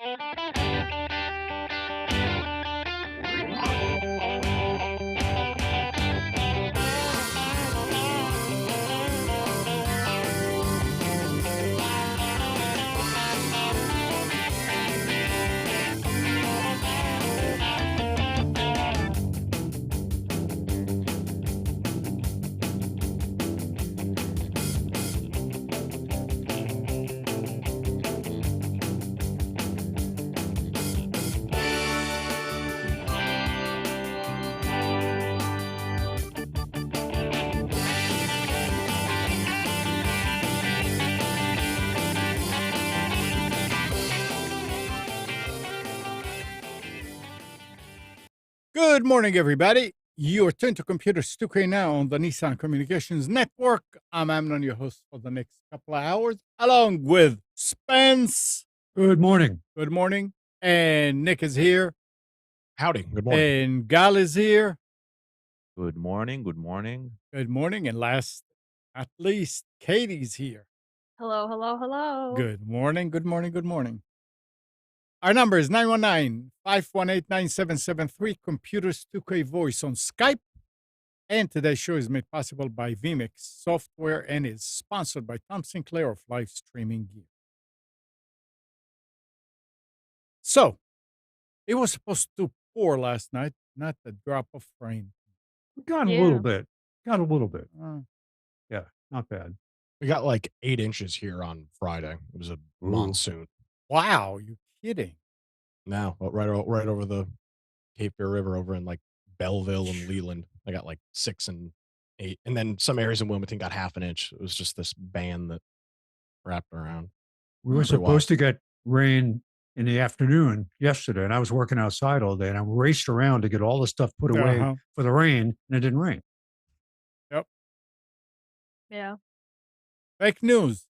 Good morning, everybody. You are tuned to Computers 2K now on the Nissan Communications Network. I'm Amnon, your host for the next couple of hours, along with Spence. Good morning. Good morning. And Nick is here. Howdy. Good morning. And Gal is here. Good morning. Good morning. Good morning. And last, at least, Katie's here. Hello, hello, hello. Good morning. Good morning. Good morning. Our number is 919-518-9773, Computers 2K Voice on Skype. And today's show is made possible by vMix Software and is sponsored by Tom Sinclair of Live Streaming Gear. So, it was supposed to pour last night, not a drop of rain. We got a little bit. Got a little bit. Yeah, not bad. We got like 8 inches here on Friday. It was a monsoon. Wow, you kidding? No, right over the Cape Fear River over in like Belleville and Leland. I got like 6 and 8. And then some areas in Wilmington got half an inch. It was just this band that wrapped around. We were supposed to get rain in the afternoon yesterday, and I was working outside all day, and I raced around to get all the stuff put away for the rain, and it didn't rain. Yep. Yeah. Fake news.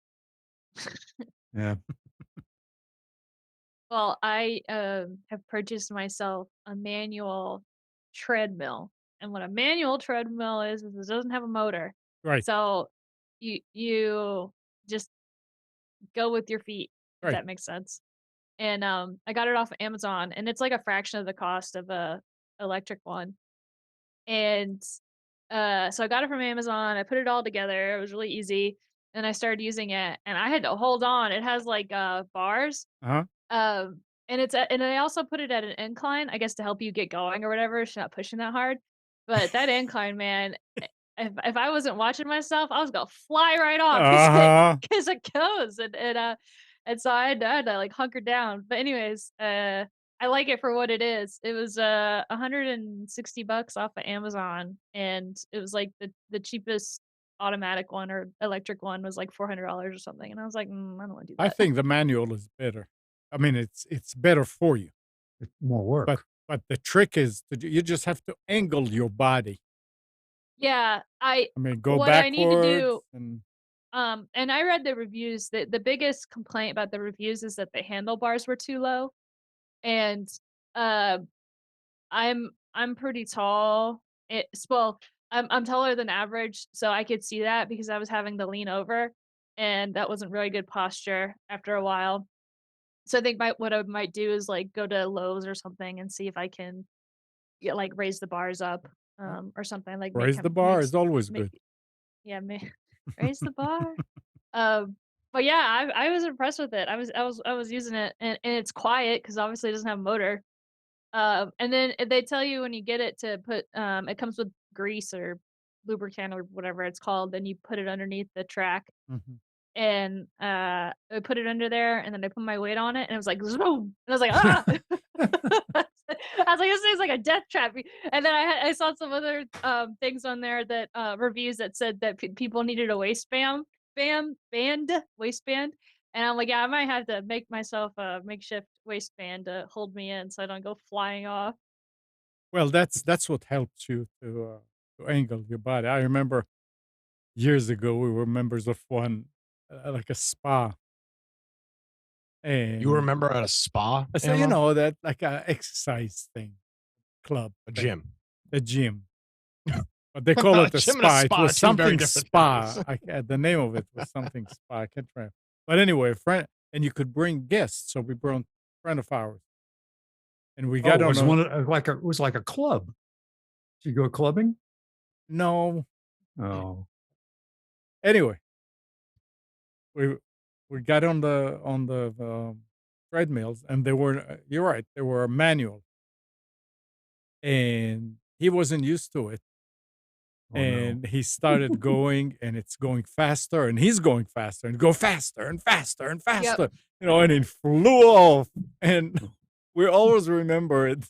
Yeah. Well, I have purchased myself a manual treadmill. And what a manual treadmill is it doesn't have a motor. Right. So you just go with your feet, if Right. that makes sense. And I got it off of Amazon, and it's like a fraction of the cost of a electric one. And so I got it from Amazon. I put it all together. It was really easy. And I started using it, and I had to hold on. It has like bars. Uh-huh. And and I also put it at an incline, I guess, to help you get going or whatever. It's not pushing that hard. But that incline, man, if I wasn't watching myself, I was gonna fly right off because it goes. And so I had to like hunker down. But anyways, I like it for what it is. It was $160 off of Amazon, and it was like the cheapest automatic one or electric one was like $400 or something. And I was like, I don't want to do that. I think the manual is better. I mean, it's better for you. It's more work. But the trick is you just have to angle your body. Yeah, I mean, go what backwards. I need to do, and I read the reviews. The biggest complaint about the reviews is that the handlebars were too low, and I'm pretty tall. I'm taller than average, so I could see that because I was having to lean over, and that wasn't really good posture after a while. So I think what I might do is like go to Lowe's or something and see if I can like raise the bars up, or something like raise the bar is always good. Yeah, raise the bar. But yeah, I was impressed with it. I was using it, and it's quiet because obviously it doesn't have a motor. And then they tell you when you get it to put it comes with grease or lubricant or whatever it's called. Then you put it underneath the track, and I put it under there, and then I put my weight on it, and it was like zoom, and I was like ah. I was like, this is like a death trap. And then I saw some other things on there that reviews that said that people needed a waistband, waistband. And I'm like, yeah, I might have to make myself a makeshift waistband to hold me in so I don't go flying off. Well, that's what helps you to angle your body. I remember years ago we were members of one like a spa. And You were a member at a spa? So you know that like a exercise thing, club, A gym. a gym. But they call it a Gym and a spa. It spa was are two very something different spa. things. The name of it was something spa. I can't remember. But anyway, and you could bring guests. So we brought friend of ours, and we Oh, got it on was a one of, like it was like a club. Did you go clubbing? no. Oh, Anyway, we we got on the treadmills, and they were you're right, they were manual, and he wasn't used to it, oh no. and he started going, and it's going faster, and he's going faster, and go faster and faster and Yep. faster, and it flew off, and we always remember it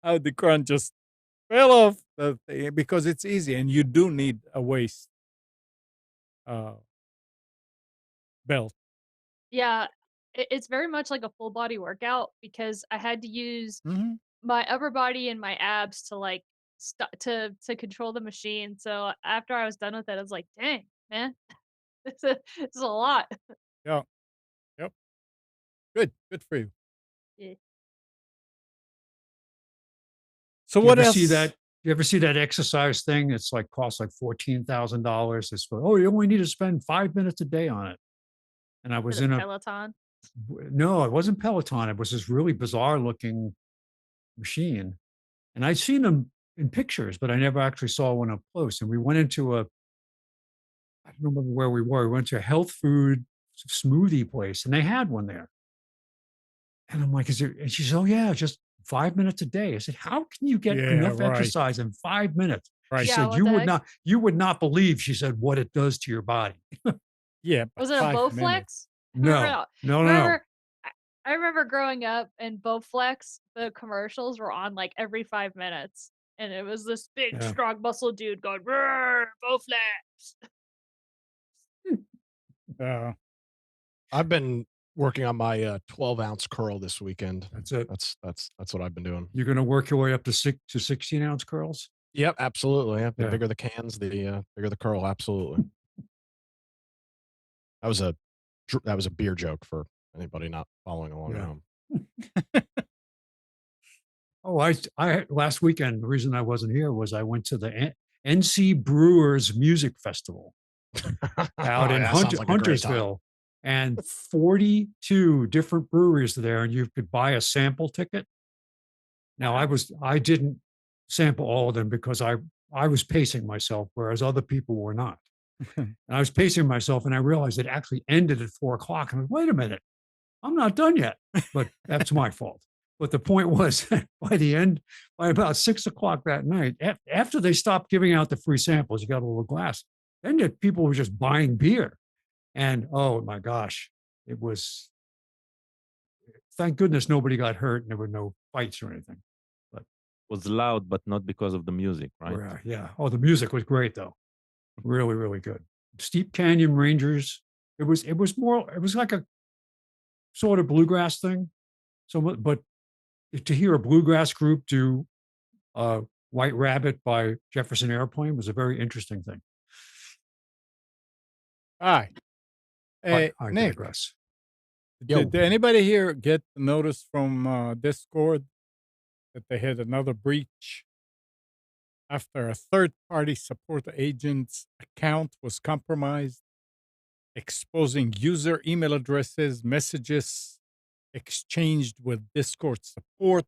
how the crunch just fell off the thing because it's easy, and you do need a waist uh, belt. Yeah, it's very much like a full body workout because I had to use Mhm. my upper body and my abs to like to control the machine. So after I was done with it, I was like, "Dang, man, this is a lot." Yeah, yep. Good for you. Yeah. So Do you what ever see else? that? You ever see that exercise thing? It's like costs like $14,000. It's for, oh, you only need to spend 5 minutes a day on it. And I For was the in a Peloton. no, it wasn't Peloton. It was this really bizarre looking machine. And I'd seen them in pictures, but I never actually saw one up close. And we went into I don't remember where we were. We went to a health food smoothie place and they had one there. And I'm like, is there, and she said, oh yeah, just 5 minutes a day. I said, how can you get Yeah, enough right, exercise in 5 minutes? She right. Yeah, said, what the heck? you would not believe, she said, what it does to your body. Yeah, but Was it a 5 minutes. Bowflex? Remember No, that? no, no, no. Remember I I remember growing up and Bowflex, the commercials were on like every 5 minutes. And it was this big Yeah. strong muscle dude going, "Roar, Bowflex." Uh, I've been working on my 12-ounce curl this weekend. That's it. That's what I've been doing. You're going to work your way up to 16-ounce curls. Yep, absolutely. Yeah, the Yeah. bigger the cans, the bigger the curl. Absolutely. That was a beer joke for anybody not following along at Yeah. home. Oh, I last weekend, the reason I wasn't here was I went to the NC Brewers Music Festival out in That sounds like a great time. Huntersville, and 42 different breweries there, and you could buy a sample ticket. Now, I didn't sample all of them because I was pacing myself, whereas other people were not. And I was pacing myself, and I realized it actually ended at 4 o'clock. I'm like, wait a minute, I'm not done yet. But that's my fault. But the point was, by about 6 o'clock that night, after they stopped giving out the free samples, you got a little glass. Then people were just buying beer, and oh my gosh, it was. Thank goodness nobody got hurt, and there were no fights or anything. But Was loud, but not because of the music, right? yeah. Oh, the music was great though, really, really good. Steep Canyon Rangers. It was more. It was like a sort of bluegrass thing. So, but to hear a bluegrass group do White Rabbit by Jefferson Airplane was a very interesting thing. Hi. Hey, I Nick, digress. did anybody here get the notice from Discord that they had another breach after a third-party support agent's account was compromised, exposing user email addresses, messages exchanged with Discord support,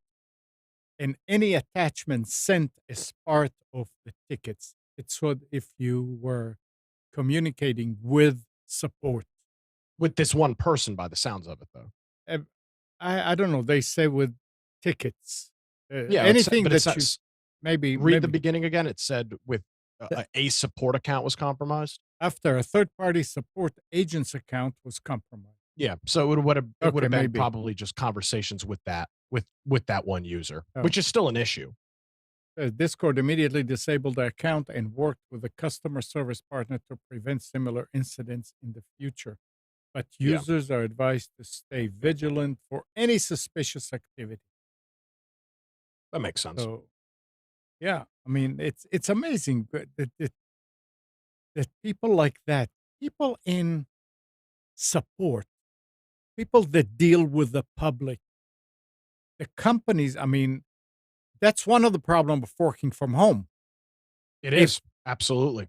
and any attachments sent as part of the tickets? It's what if you were communicating with support. With this one person, by the sounds of it, though. I don't know. They say with tickets. Yeah, Anything but it that you says maybe read the beginning again. It said with a support account was compromised. after a third-party support agent's account was compromised. Yeah, so it would have been maybe. probably just conversations with that one user, Oh. which is still an issue. Discord immediately disabled the account and worked with a customer service partner to prevent similar incidents in the future. But Yeah. users are advised to stay vigilant for any suspicious activity. That makes sense. So, yeah, I mean, it's amazing that people like that, people in support, people that deal with the public, the companies. I mean, that's one of the problems of working from home. It is absolutely.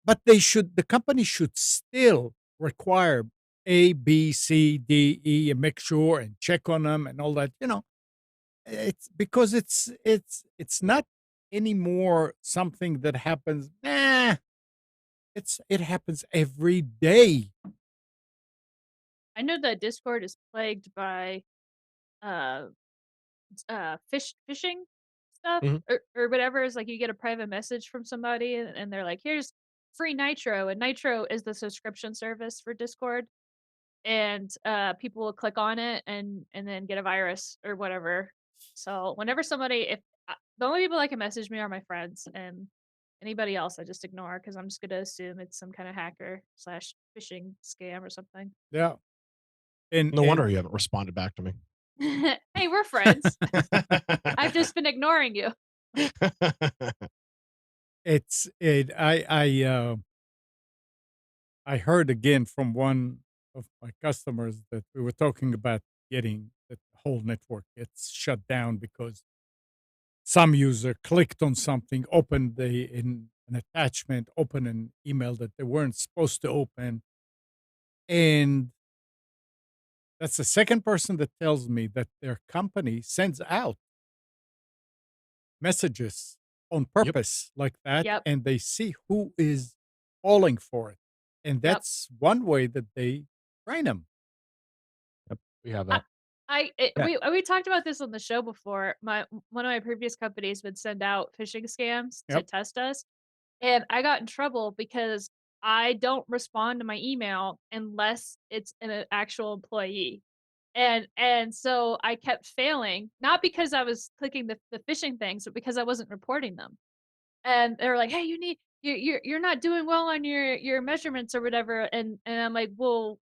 But the company should still require A, B, C, D, E, and make sure and check on them and all that. It's because it's not anymore something that happens. It happens every day. I know that Discord is plagued by uh phishing stuff Mhm. or whatever. Is like you get a private message from somebody and they're like, here's free Nitro, and Nitro is the subscription service for Discord. And people will click on it and then get a virus or whatever. So whenever somebody, if the only people that can message me are my friends, and anybody else I just ignore because I'm just gonna assume it's some kind of hacker slash phishing scam or something. Yeah. And No wonder and you haven't responded back to me. Hey, we're friends. I've just been ignoring you. it's it I heard again from one of my customers that we were talking about getting that the whole network gets shut down because some user clicked on something, opened an attachment, opened an email that they weren't supposed to open. And that's the second person that tells me that their company sends out messages on Yep, purpose like that, Yep, and they see who is falling for it. And yep. that's one way that they train them. yep, we have I, that. Yeah. we talked about this on the show before. One of my previous companies would send out phishing scams to Yep. test us, and I got in trouble because I don't respond to my email unless it's an actual employee. And so I kept failing, not because I was clicking the phishing things, but because I wasn't reporting them. And they were like, "Hey, you're not doing well on your measurements or whatever." And I'm like, "Well,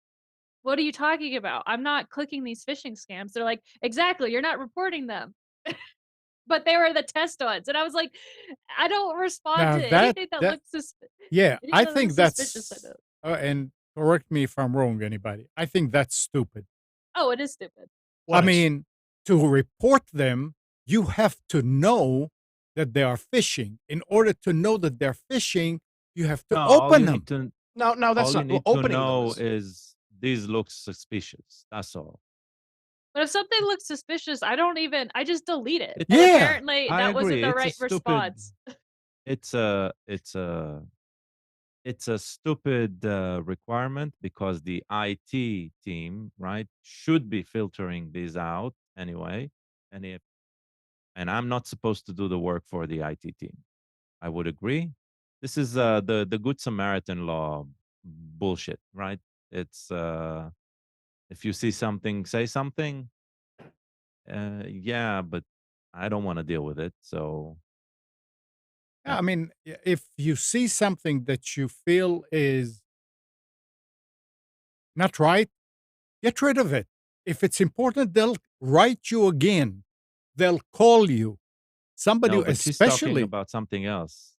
what are you talking about? I'm not clicking these phishing scams." They're like, "Exactly, you're not reporting them." But they were the test ones. And I was like, "I don't respond Now to that anything that that looks yeah, anything I that looks think suspicious." I that's don't. and correct me if I'm wrong, anybody. I think that's stupid. Oh, it is stupid. I What is? mean, to report them, you have to know that they are phishing. In order to know that they're phishing, you have to No, open them. No, no, that's all you not. Well, need to opening them know is. is this looks suspicious. That's all. But if something looks suspicious, I just delete it. It And Yeah. apparently I that wasn't agree. the It's a right stupid response. it's a it's a it's a stupid requirement because the IT team, right, should be filtering these out anyway. And if and I'm not supposed to do the work for the IT team. I would agree. This is the Good Samaritan law bullshit, right? It's if you see something, say something. Yeah, but I don't want to deal with it. So Yeah, yeah, I mean, if you see something that you feel is not right, get rid of it. If it's important, they'll write you again. They'll call you. Somebody, no, but she's talking especially, about something else.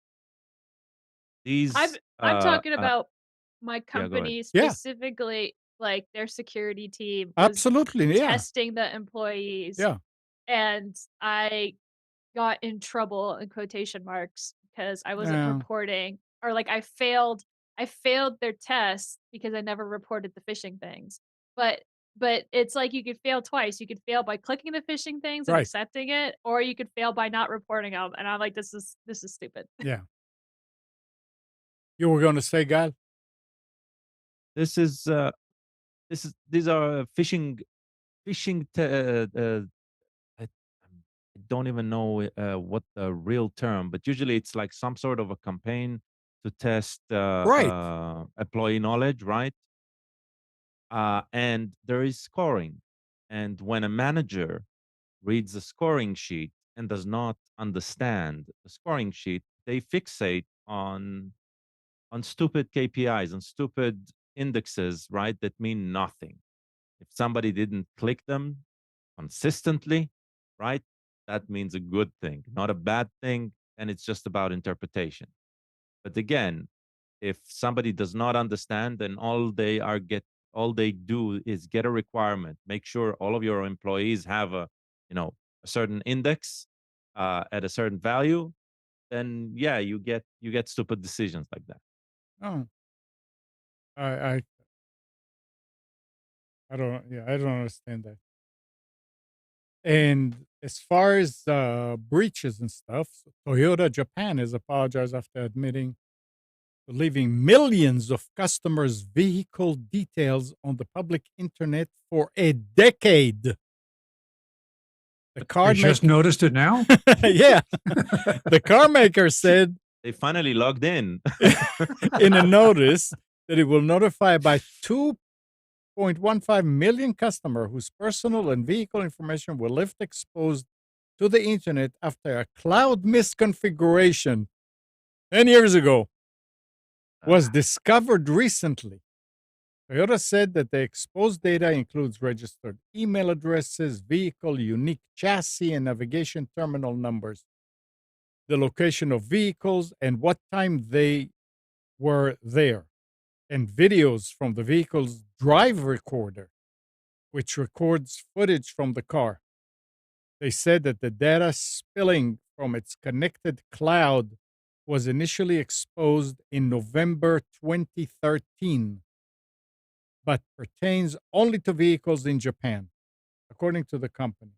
I'm These, I'm talking about my yeah, go ahead. company yeah, specifically, like their security team was absolutely, yeah, testing the employees, yeah, and I got in trouble in quotation marks because I wasn't yeah, reporting, or like I failed their tests because I never reported the phishing things. But it's like you could fail twice. You could fail by clicking the phishing things and right, accepting it, or you could fail by not reporting them. And I'm like, this is stupid. yeah. You were going to say, Gal? This is these are phishing. I don't even know what the real term, but usually it's like some sort of a campaign to test Right, employee knowledge, right? And there is scoring. And when a manager reads the scoring sheet and does not understand the scoring sheet, they fixate on stupid KPIs and stupid indexes, right? That mean nothing. If somebody didn't click them consistently, right? That means a good thing, not a bad thing. And it's just about interpretation. But again, if somebody does not understand, then all they do is get a requirement, make sure all of your employees have a certain index at a certain value, then yeah, you get stupid decisions like that. oh, I I don't. Yeah, I don't understand that. And as far as breaches and stuff, Toyota Japan has apologized after admitting to leaving millions of customers' vehicle details on the public internet for a decade. The car You just maker, noticed it now? yeah, the car maker said They finally logged in. in a notice that it will notify about 2.15 million customers whose personal and vehicle information were left exposed to the internet after a cloud misconfiguration 10 years ago was discovered recently. Toyota said that the exposed data includes registered email addresses, vehicle unique chassis and navigation terminal numbers, the location of vehicles, and what time they were there, and videos from the vehicle's drive recorder, which records footage from the car. They said that the data spilling from its connected cloud was initially exposed in November 2013, but pertains only to vehicles in Japan, according to the company.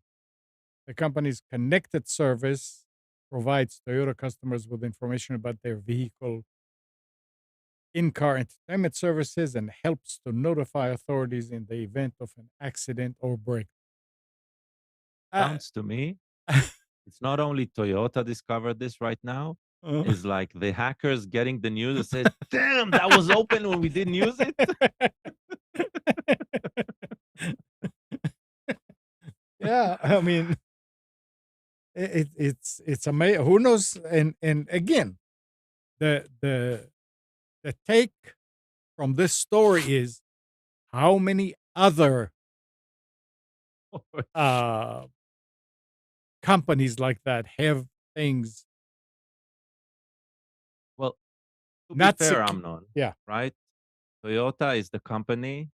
The company's connected service provides Toyota customers with information about their vehicle, in-car entertainment services, and helps to notify authorities in the event of an accident or break. Sounds to me, it's not only Toyota discovered this right now. It's like the hackers getting the news and says, "Damn, that was open when we didn't use it." Yeah, I mean, it's amazing. Who knows? And again, the take from this story is how many other companies like that have things Well, to be not fair, secu- Amnon, yeah. right? Toyota is the company,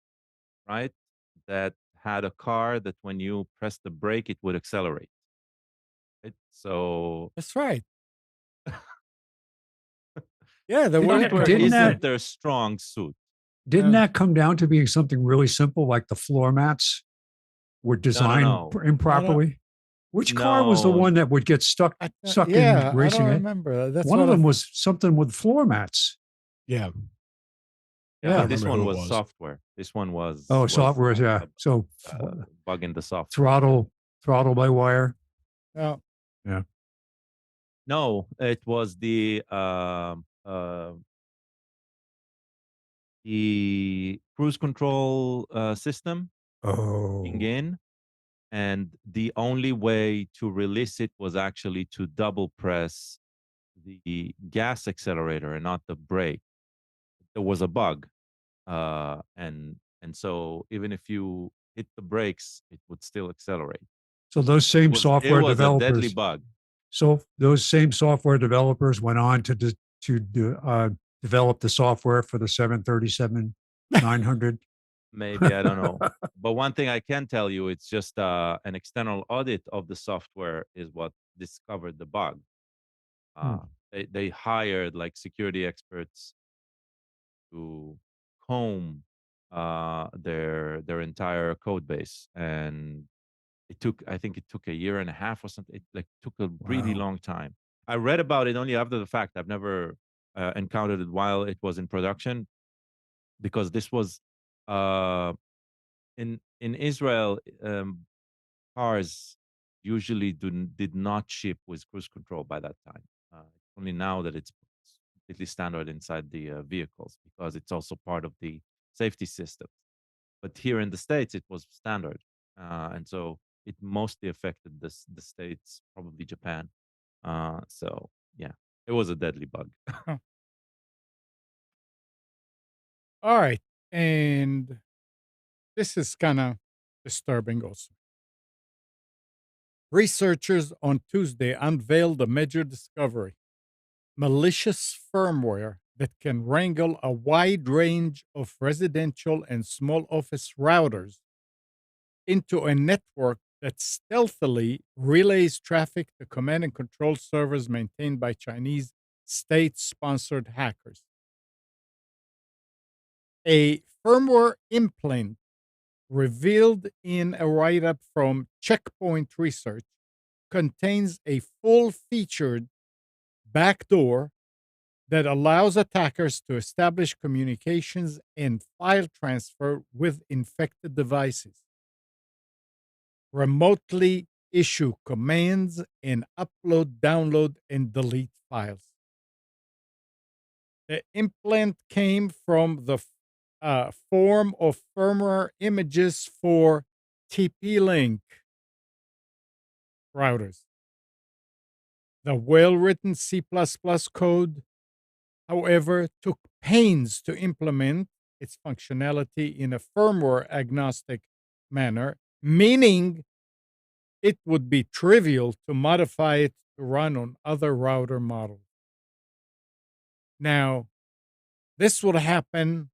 right, that had a car that when you press the brake, it would accelerate. Right? So That's right. Yeah, the Didn't word that- software didn't that- isn't their strong suit. Didn't Yeah. that come down to being something really simple, like the floor mats were designed no. improperly? Which car was the No. one that would get stuck yeah, in racing? I don't It? remember. That's One what of them was something with floor mats. Yeah. Yeah, Yeah. but this remember one who it was was. software. This one was Oh, software. Yeah. So bug in the software. throttle by wire. Yeah. Yeah. No, it was the cruise control system Oh. in, and the only way to release it was actually to double press the gas accelerator and not the brake. There was a bug, and so even if you hit the brakes, it would still accelerate. So those same It software was a deadly developers. bug. So those same software developers went on to develop the software for the 737-900. Maybe, I don't know. But one thing I can tell you, it's just an external audit of the software is what discovered the bug. They hired like security experts to comb their entire code base, and I think it took a year and a half or something. It like took a really Wow. long time. I read about it only after the fact. I've never encountered it while it was in production, because this was uh, in Israel. Cars usually did not ship with cruise control by that time. Only now that it's completely standard inside the vehicles, because it's also part of the safety system. But here in the States, it was standard. And so it mostly affected the States, probably Japan. So yeah, it was a deadly bug. All right. And this is kind of disturbing also. Researchers on Tuesday unveiled a major discovery: malicious firmware that can wrangle a wide range of residential and small office routers into a network that stealthily relays traffic to command and control servers maintained by Chinese state sponsored hackers. A firmware implant revealed in a write up from Checkpoint Research, contains a full featured backdoor that allows attackers to establish communications and file transfer with infected devices, remotely issue commands, and upload, download, and delete files. The implant came from the form of firmware images for TP-Link routers. The well-written C++ code, however, took pains to implement its functionality in a firmware agnostic manner, meaning it would be trivial to modify it to run on other router models. Now, this will happen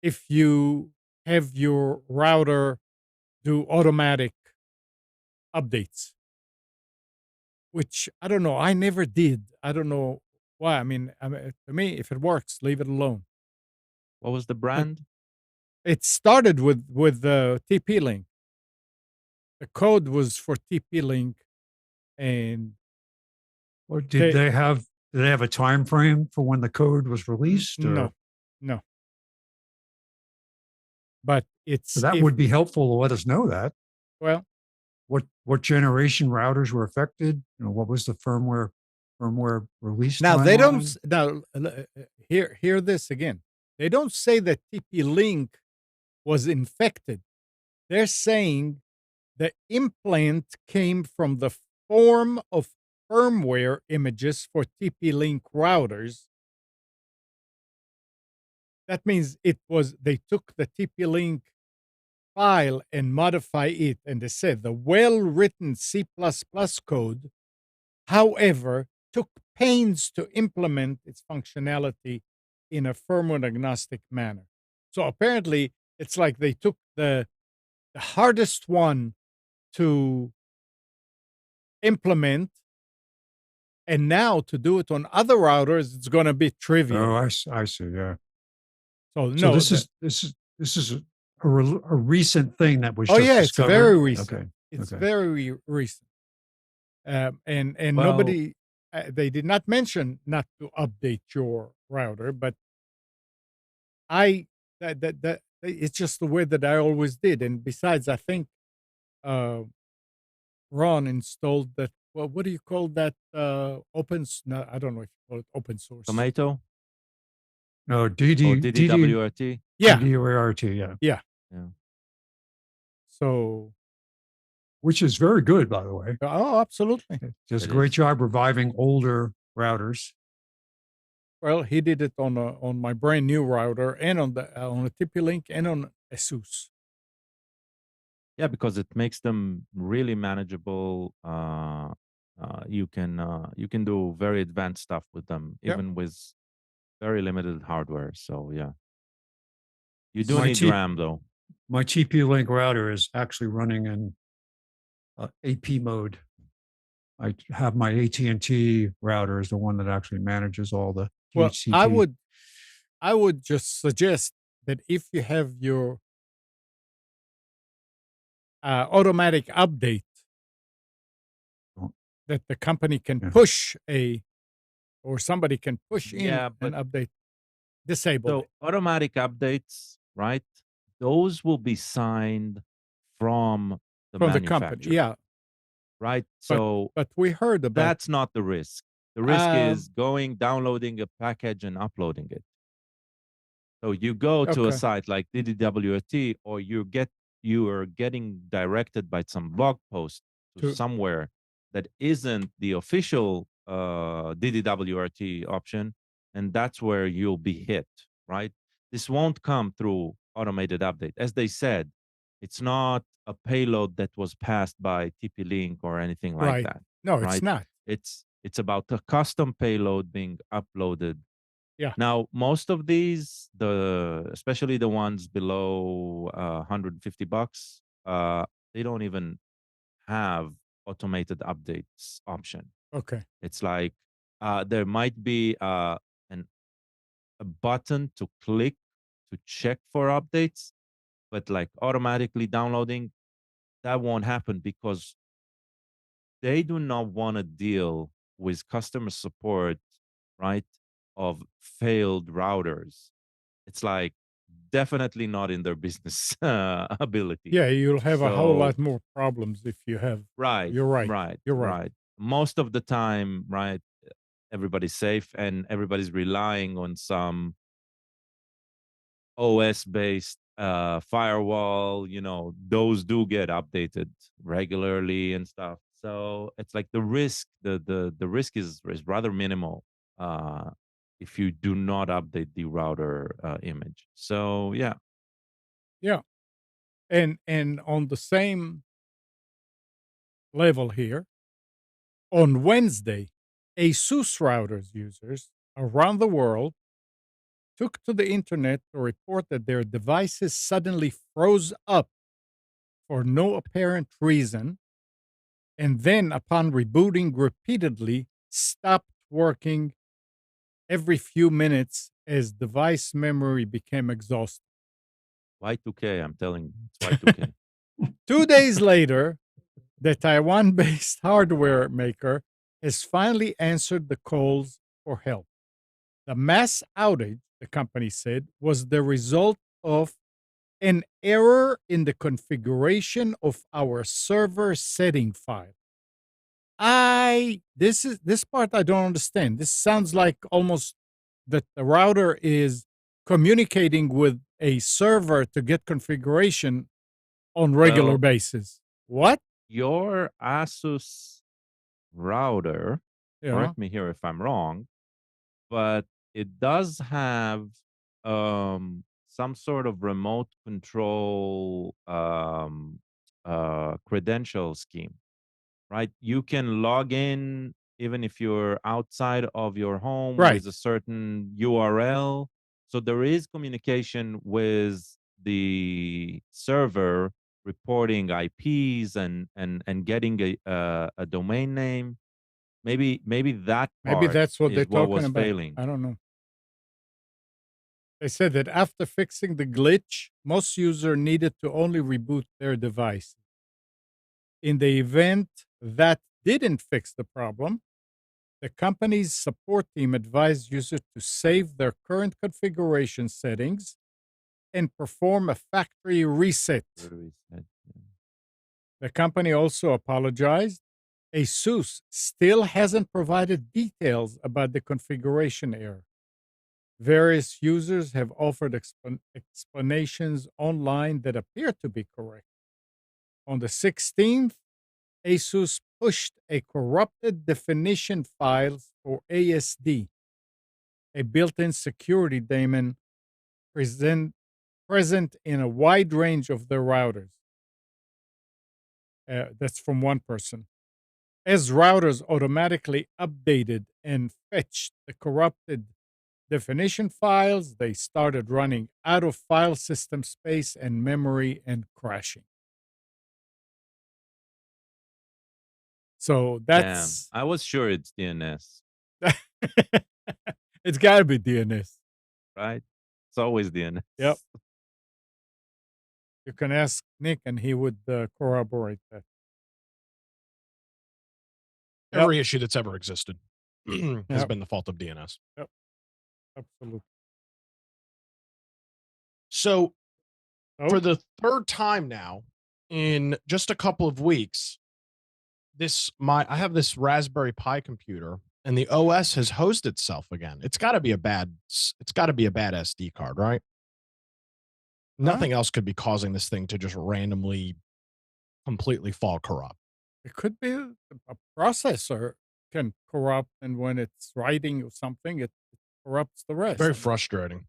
if you have your router do automatic updates, which I don't know. I never did. I don't know why. I mean, to me, if it works, leave it alone. What was the But brand? it started with the TP-Link. The code was for TP-Link, and Or they did they have a time frame for when the code was released? Or no, no. But so it's that if would be helpful to let us know that. well What generation routers were affected? What was the firmware release now they don't timeline? hear this again. They don't say that TP-Link was infected. They're saying the implant came from the form of firmware images for TP-Link routers. That means they took the TP-Link file and modify it, and they said the well-written C++ code, however, took pains to implement its functionality in a firmware agnostic manner. So apparently, it's like they took the hardest one to implement, and now to do it on other routers, it's going to be trivial. Oh, I see. Yeah. So So no, this is a recent thing that was oh just yeah, it's discovered. very recent. Okay. It's Okay. very recent, and Well, nobody they did not mention not to update your router, but I that it's just the way that I always did. And besides, I think uh, Ron installed that. Well, what do you call that? No, I don't know if you call it open source. Tomato No, or DDWRT? Yeah, DDRT, yeah. yeah. Yeah. So, Which is very good, by the way. oh, absolutely. It does a It great is. job reviving older routers. Well, he did it on my brand new router and on a TP-Link and on ASUS. Yeah, because it makes them really manageable. You can do very advanced stuff with them, Yep. even with very limited hardware. So yeah, you do My need RAM though. My TP-Link router is actually running in AP mode. I have my AT&T router is the one that actually manages all the Well, DHCP. I would just suggest that if you have your automatic update, Oh, that the company can yeah. push or somebody can push in Yeah, an but update, disable so it automatic updates, right? Those will be signed from the from the company. manufacturer, Yeah, right? but So but we heard about that's not the risk. The risk uh, is downloading a package and uploading it. So you go to a okay, site like DDWRT, or you are getting directed by some blog post to to somewhere that isn't the official DDWRT option, and that's where you'll be hit, right? This won't come through automated update. As they said, it's not a payload that was passed by TP-Link or anything like right. that, No, it's right? not. It's about a custom payload being uploaded. Yeah, Now, most of these, especially the ones below $150, they don't even have automated updates option. okay, It's like there might be a button to click to check for updates, but like automatically downloading, that won't happen because they do not want to deal with customer support, right? Of failed routers. It's like definitely not in their business ability. Yeah, you'll have a whole So, lot more problems if you have. right, You're right. right, You're right. right. Most of the time, right, everybody's safe and everybody's relying on some OS based firewall. Those do get updated regularly and stuff. So it's like the risk is rather minimal uh, if you do not update the router image. So yeah, Yeah. And on the same level here, on Wednesday, ASUS routers users around the world took to the internet to report that their devices suddenly froze up for no apparent reason, and then, upon rebooting repeatedly, stopped working every few minutes as device memory became exhausted. Y2K. I'm telling you, it's Y2K. 2 days later, the Taiwan based hardware maker has finally answered the calls for help. The mass outage, the company said, was the result of an error in the configuration of our server setting file. This part I don't understand. This sounds like almost that the router is communicating with a server to get configuration on regular Well, basis. What? your Asus router, Yeah. correct me here if I'm wrong, but it does have some sort of remote control credential scheme, right? You can log in even if you're outside of your home Right. with a certain URL. So there is communication with the server reporting IPs and getting a domain name. Maybe that Maybe part that's what they're is what talking was about. failing. I don't know. They said that after fixing the glitch, most users needed to only reboot their device. In the event that didn't fix the problem, the company's support team advised users to save their current configuration settings and perform a factory reset. Where do we set? Yeah. The company also apologized. ASUS still hasn't provided details about the configuration error. Various users have offered explanations online that appear to be correct. On the 16th, ASUS pushed a corrupted definition files for ASD, a built-in security daemon present in a wide range of their routers. That's from one person. As routers automatically updated and fetched the corrupted definition files, they started running out of file system space and memory and crashing. So Damn, that's I was sure it's DNS, it's got to be DNS. right? It's always DNS. Yep. You can ask Nick and he would corroborate that. Yep. Every issue that's ever existed has Yep. been the fault of DNS. Yep. Absolutely. So Oh, for the third time now in just a couple of weeks, I have this Raspberry Pi computer and the OS has hosted itself again. It's got to be a bad SD card, right? Nothing else could be causing this thing to just randomly completely fall corrupt. it could be a processor can corrupt, and when it's writing or something, it corrupts the rest. Very frustrating.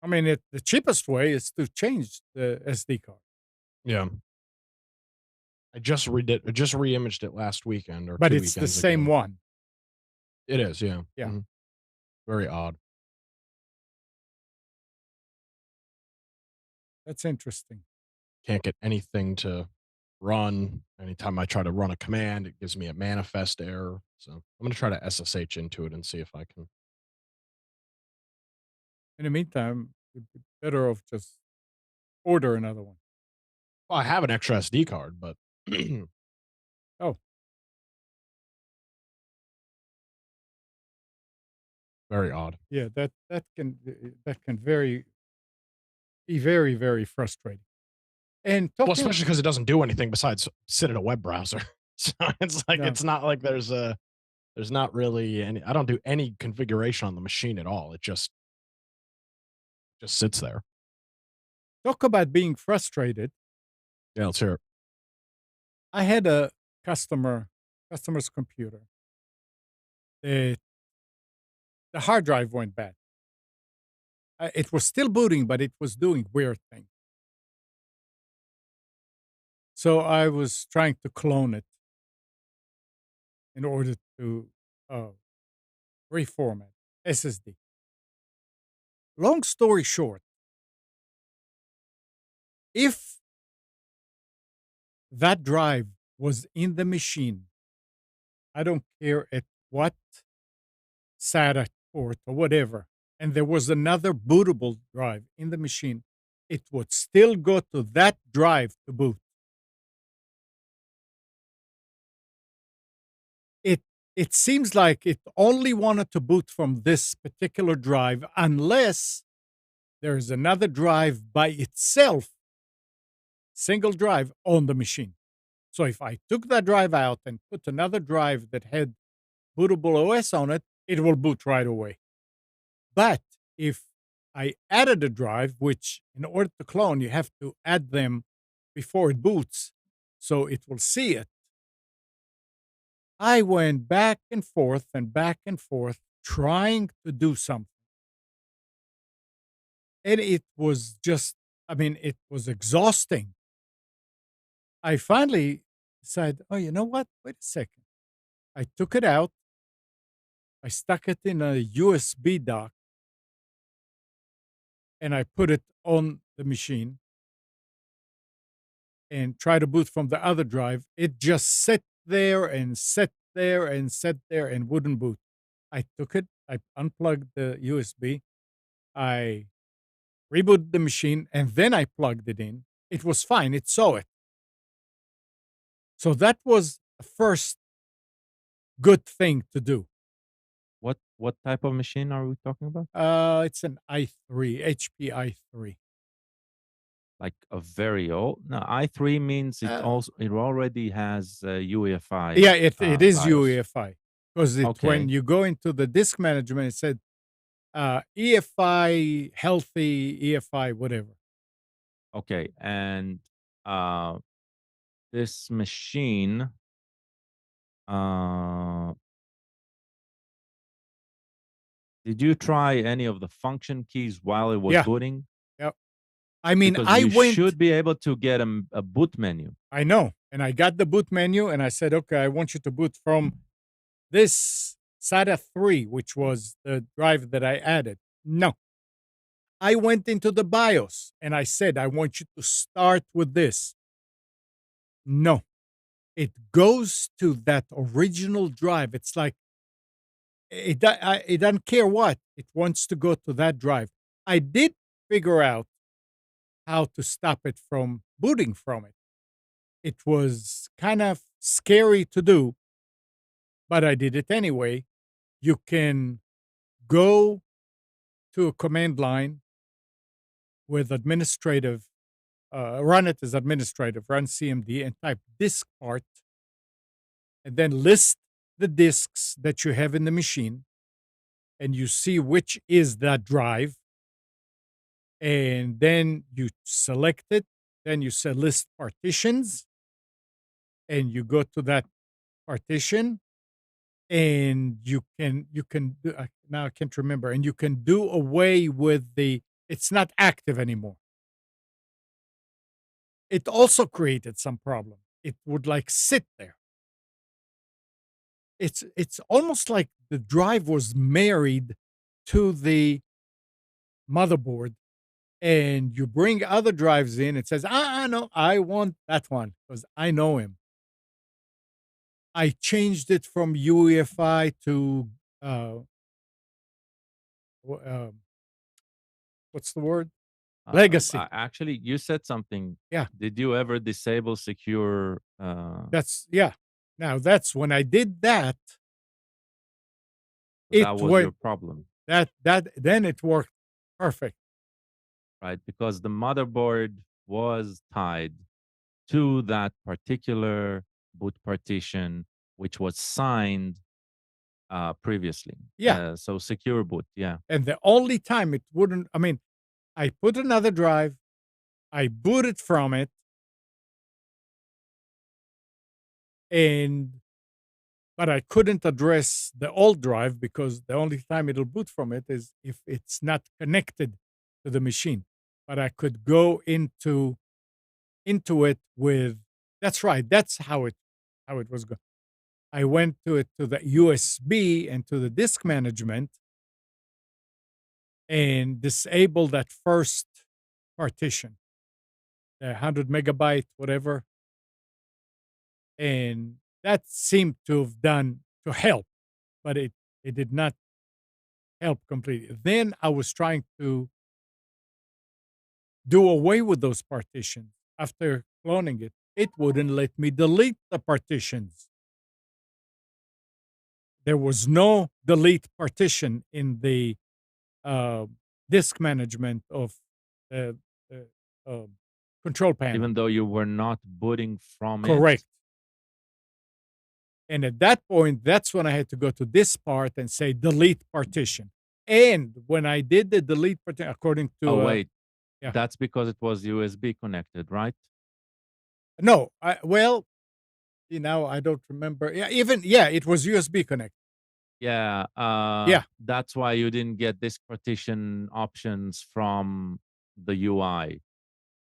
I mean, the cheapest way is to change the SD card. Yeah. I just re-imaged it last weekend or But 2 it's the weekends same ago. one. It is, yeah. Yeah. Mhm. Very odd. That's interesting. Can't get anything to run. Anytime I try to run a command, it gives me a manifest error. So I'm going to try to SSH into it and see if I can. In the meantime, you'd be better off just order another one. Well, I have an extra SD card, but Oh, very odd. yeah, that can be very, very frustrating. And Well, talking especially because it doesn't do anything besides sit in a web browser. So it's like no, it's not like there's not really any. I don't do any configuration on the machine at all. It just sits there. talk about being frustrated. Yeah, let's hear it. I had a customer's computer. The the hard drive went bad. It was still booting, but it was doing weird things. So I was trying to clone it in order to uh, reformat SSD. Long story short, if that drive was in the machine, I don't care at what SATA port or whatever, and there was another bootable drive in the machine, it would still go to that drive to boot. It it seems like it only wanted to boot from this particular drive unless there's another drive by itself, single drive on the machine. So if I took that drive out and put another drive that had bootable OS on it, it will boot right away. But if I added a drive, which in order to clone, you have to add them before it boots, so it will see it. I went back and forth trying to do something. And it was just, I mean, it was exhausting. I finally decided, oh, you know what? Wait a second. I took it out. I stuck it in a USB dock and I put it on the machine and tried to boot from the other drive. It just sat there and sat there and sat there and wouldn't boot. I took it, I unplugged the USB, I rebooted the machine, and then I plugged it in. It was fine, it saw it. So that was the first good thing to do. What type of machine are we talking about? It's an i3, HP i3. Like a very old? No, i3 means Uh, it already has UEFI yeah, it is BIOS. UEFI because when Okay, you go into the disk management, it said EFI healthy, EFI whatever. okay, and uh, this machine, uh, did you try any of the function keys while it was Yeah, booting? yeah. I mean, Because I you went. should be able to get a boot menu. I know, and I got the boot menu, and I said, okay, I want you to boot from this SATA 3, which was the drive that I added. No, I went into the BIOS and I said, I want you to start with this. No, it goes to that original drive. It's like it doesn't care what, it wants to go to that drive. I did figure out how to stop it from booting from it. It was kind of scary to do, but I did it anyway. You can go to a command line with administrative, run it as administrative, run CMD and type disk part, and then list the disks that you have in the machine, and you see which is that drive, and then you select it, then you say list partitions, and you go to that partition, and you can do, now I can't remember, and you can do away with the it's not active anymore. It also created some problem. It would like sit there. It's almost like the drive was married to the motherboard, and you bring other drives in, it says, no, I want that one because I know him. I changed it from UEFI to uh, what's the word? Legacy. Actually, you said something. Yeah. Did you ever disable secure? That's yeah. Now that's when I did that, it That was your went problem, that then it worked perfect. right? Because the motherboard was tied to that particular boot partition, which was signed previously. Yeah. So secure boot, yeah. And the only time it wouldn't, I mean, I put another drive, I booted from it, and but I couldn't address the old drive because the only time it'll boot from it is if it's not connected to the machine. But I could go into it with that's right, that's how it was going. I went to it to the USB and to the disk management and disabled that first partition, the 100 megabyte, whatever. And that seemed to have done to help, but it did not help completely. Then I was trying to do away with those partitions after cloning it. It wouldn't let me delete the partitions. There was no delete partition in the uh, disk management of the control panel. Even though you were not booting from Correct. it. And at that point, that's when I had to go to this part and say delete partition. And when I did the delete partition, according to Oh, wait. yeah. That's because it was USB connected, right? No, well, you know, I don't remember. Yeah, it was USB connect. Yeah. Yeah. That's why you didn't get disk partition options from the UI,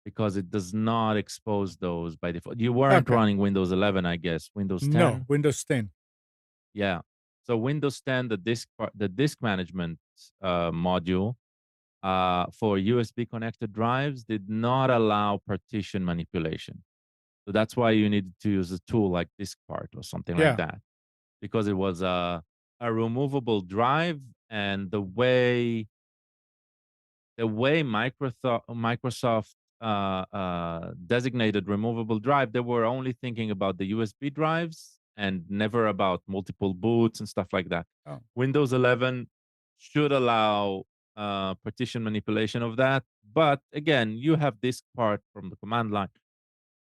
because it does not expose those by default. You weren't Okay. running Windows 11, I guess. Windows 10? No, Windows 10. Yeah. So Windows 10, the disk management module for USB connected drives did not allow partition manipulation. So that's why you needed to use a tool like DiskPart or something like Yeah. that, because it was a removable drive, and the way Microsoft designated removable drive, they were only thinking about the USB drives and never about multiple boots and stuff like that. Oh. Windows 11 should allow partition manipulation of that, but again, you have disk part from the command line,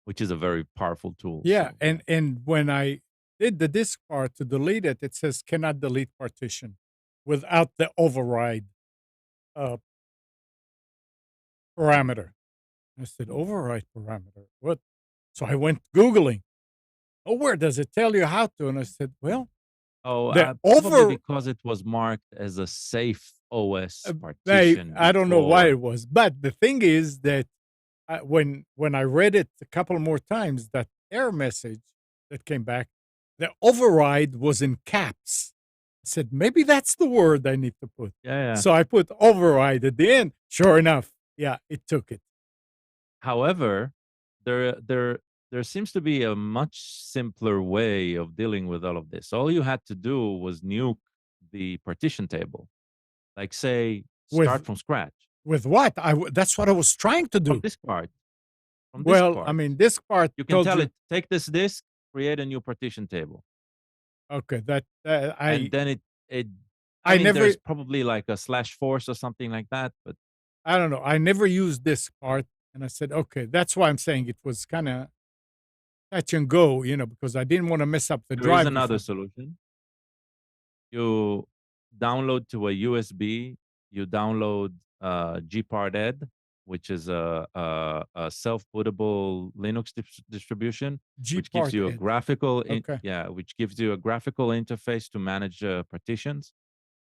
which is a very powerful tool. Yeah, So, and when I did the disk part to delete it, it says cannot delete partition without the override uh, parameter. I said override parameter. What? So I went googling. Oh, where does it tell you how to? And I said, well, the probably because it was marked as a safe OS partition. I don't know why before. it was, but the thing is that when I read it a couple more times, that error message that came back, the override was in caps. I said maybe that's the word I need to put. Yeah. So I put override at the end. Sure enough, yeah, it took it. However, there seems to be a much simpler way of dealing with all of this. All you had to do was nuke the partition table, like say start With from scratch with what? That's what I was trying to from do. this part. From this Well, part, I mean, this part you can told tell you, it take this disk, create a new partition table, okay, and then it. I mean, never there's probably like a /force or something like that, but I don't know. I never used this part, and I said, okay, that's why I'm saying it was kind of touch and go, because I didn't want to mess up the there is drive. another solution. You download to a USB. You download gparted, which is a self-bootable Linux distribution, which gives you a graphical, which gives you a graphical interface to manage partitions,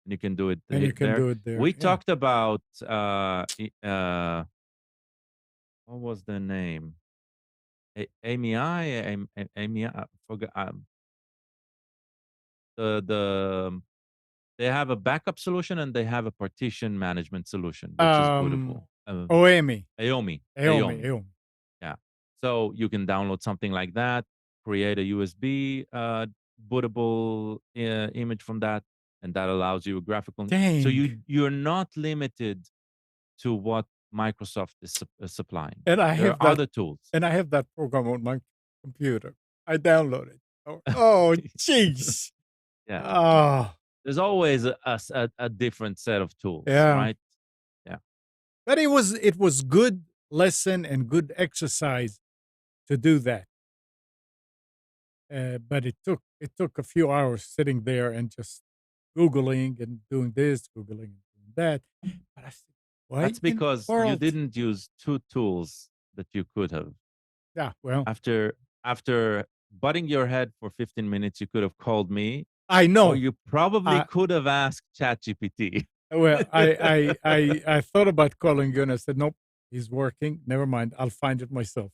and you can do it And you can there. do it there. We yeah. talked about what was the name? Amy, I forgot. The They have a backup solution and they have a partition management solution, which is bootable. OAMI. Aomi. Yeah. So you can download something like that, create a USB bootable image from that, and that allows you a graphical. Dang. So you're not limited to what Microsoft is supplying. And I There have are that other tools. and I have that program on my computer. I download it. Oh, jeez. Yeah. Oh, There's always a different set of tools, yeah. right? But it was good lesson and good exercise to do that. But it took a few hours sitting there and just Googling and doing this, Googling and doing that. But I said, why That's in the because you world? didn't use two tools that you could have. Yeah, well, After butting your head for 15 minutes, you could have called me, I or know. you probably I- could have asked ChatGPT. Well, I thought about calling you and I said, nope, he's working. Never mind. I'll find it myself.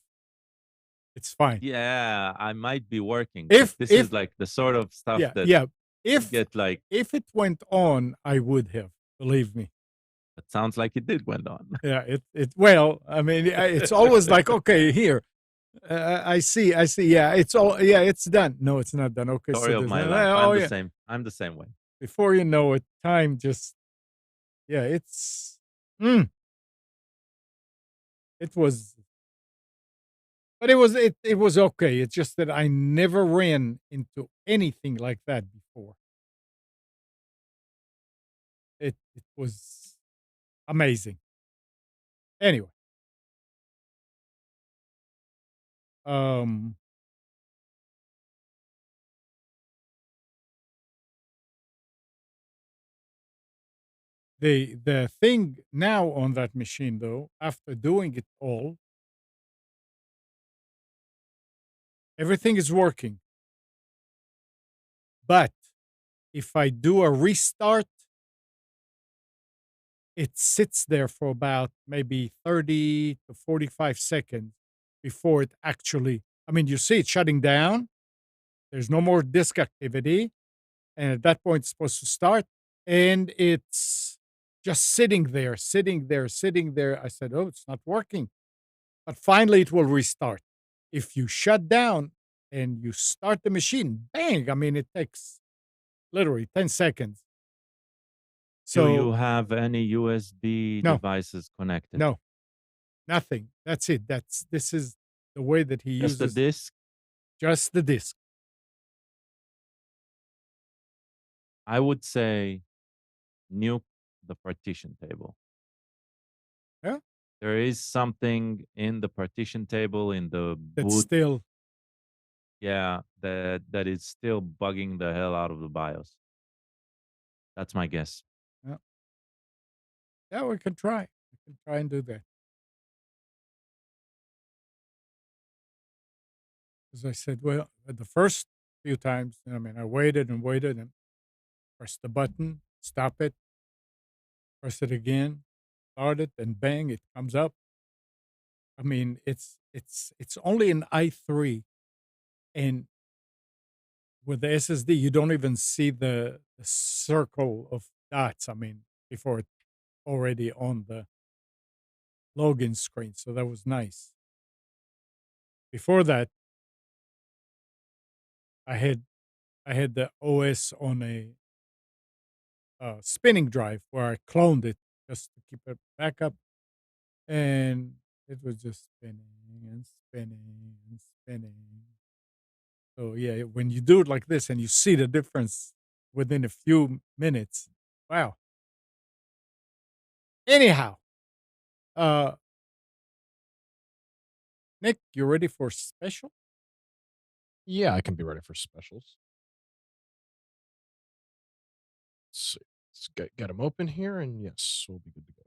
It's fine. Yeah, I might be working. If- But this if- is like the sort of stuff Yeah, that yeah. you If get like, if it went on, I would have. Believe me. it sounds like it did went on. Yeah, well, I mean, it's always like, okay, here, I see, yeah, it's done. No, it's not done. Okay, Story of there's my no- life. oh, I'm the yeah. same. I'm the same way. Before you know it, time just, yeah, it was, but it was okay. It's just that I never ran into anything like that before. It was amazing. Anyway, um. The thing now on that machine, though, after doing it all, everything is working. But if I do a restart, it sits there for about maybe 30 to 45 seconds before it actually, I mean, you see it shutting down. There's no more disk activity. And at that point, it's supposed to start. And it's just sitting there. I said, oh, it's not working. But finally, it will restart. If you shut down and you start the machine, bang! I mean, it takes literally 10 seconds. Do you So, have any USB No. devices connected? no, nothing. That's it. This is the way that he Just the uses disk? just the disk. I would say nuke the partition table. Yeah. There is something in the partition table in the That's boot, still, yeah, that is still bugging the hell out of the BIOS. That's my guess. yeah, we can try. We can try and do that. As I said, well, the first few times, I mean, I waited and pressed the button, stop it, press it again, start it, and bang, it comes up. I mean, it's only an i3, and with the SSD, you don't even see the circle of dots. I mean, before it's already on the login screen, so that was nice. Before that, I had the OS on a spinning drive where I cloned it just to keep it backup, and it was just spinning and spinning and spinning. So yeah, when you do it like this and you see the difference within a few minutes, wow. Anyhow, uh, Nick, you ready for special? Yeah, I can be ready for specials. Let's see. Let's get them open here, and yes, we'll be good to go.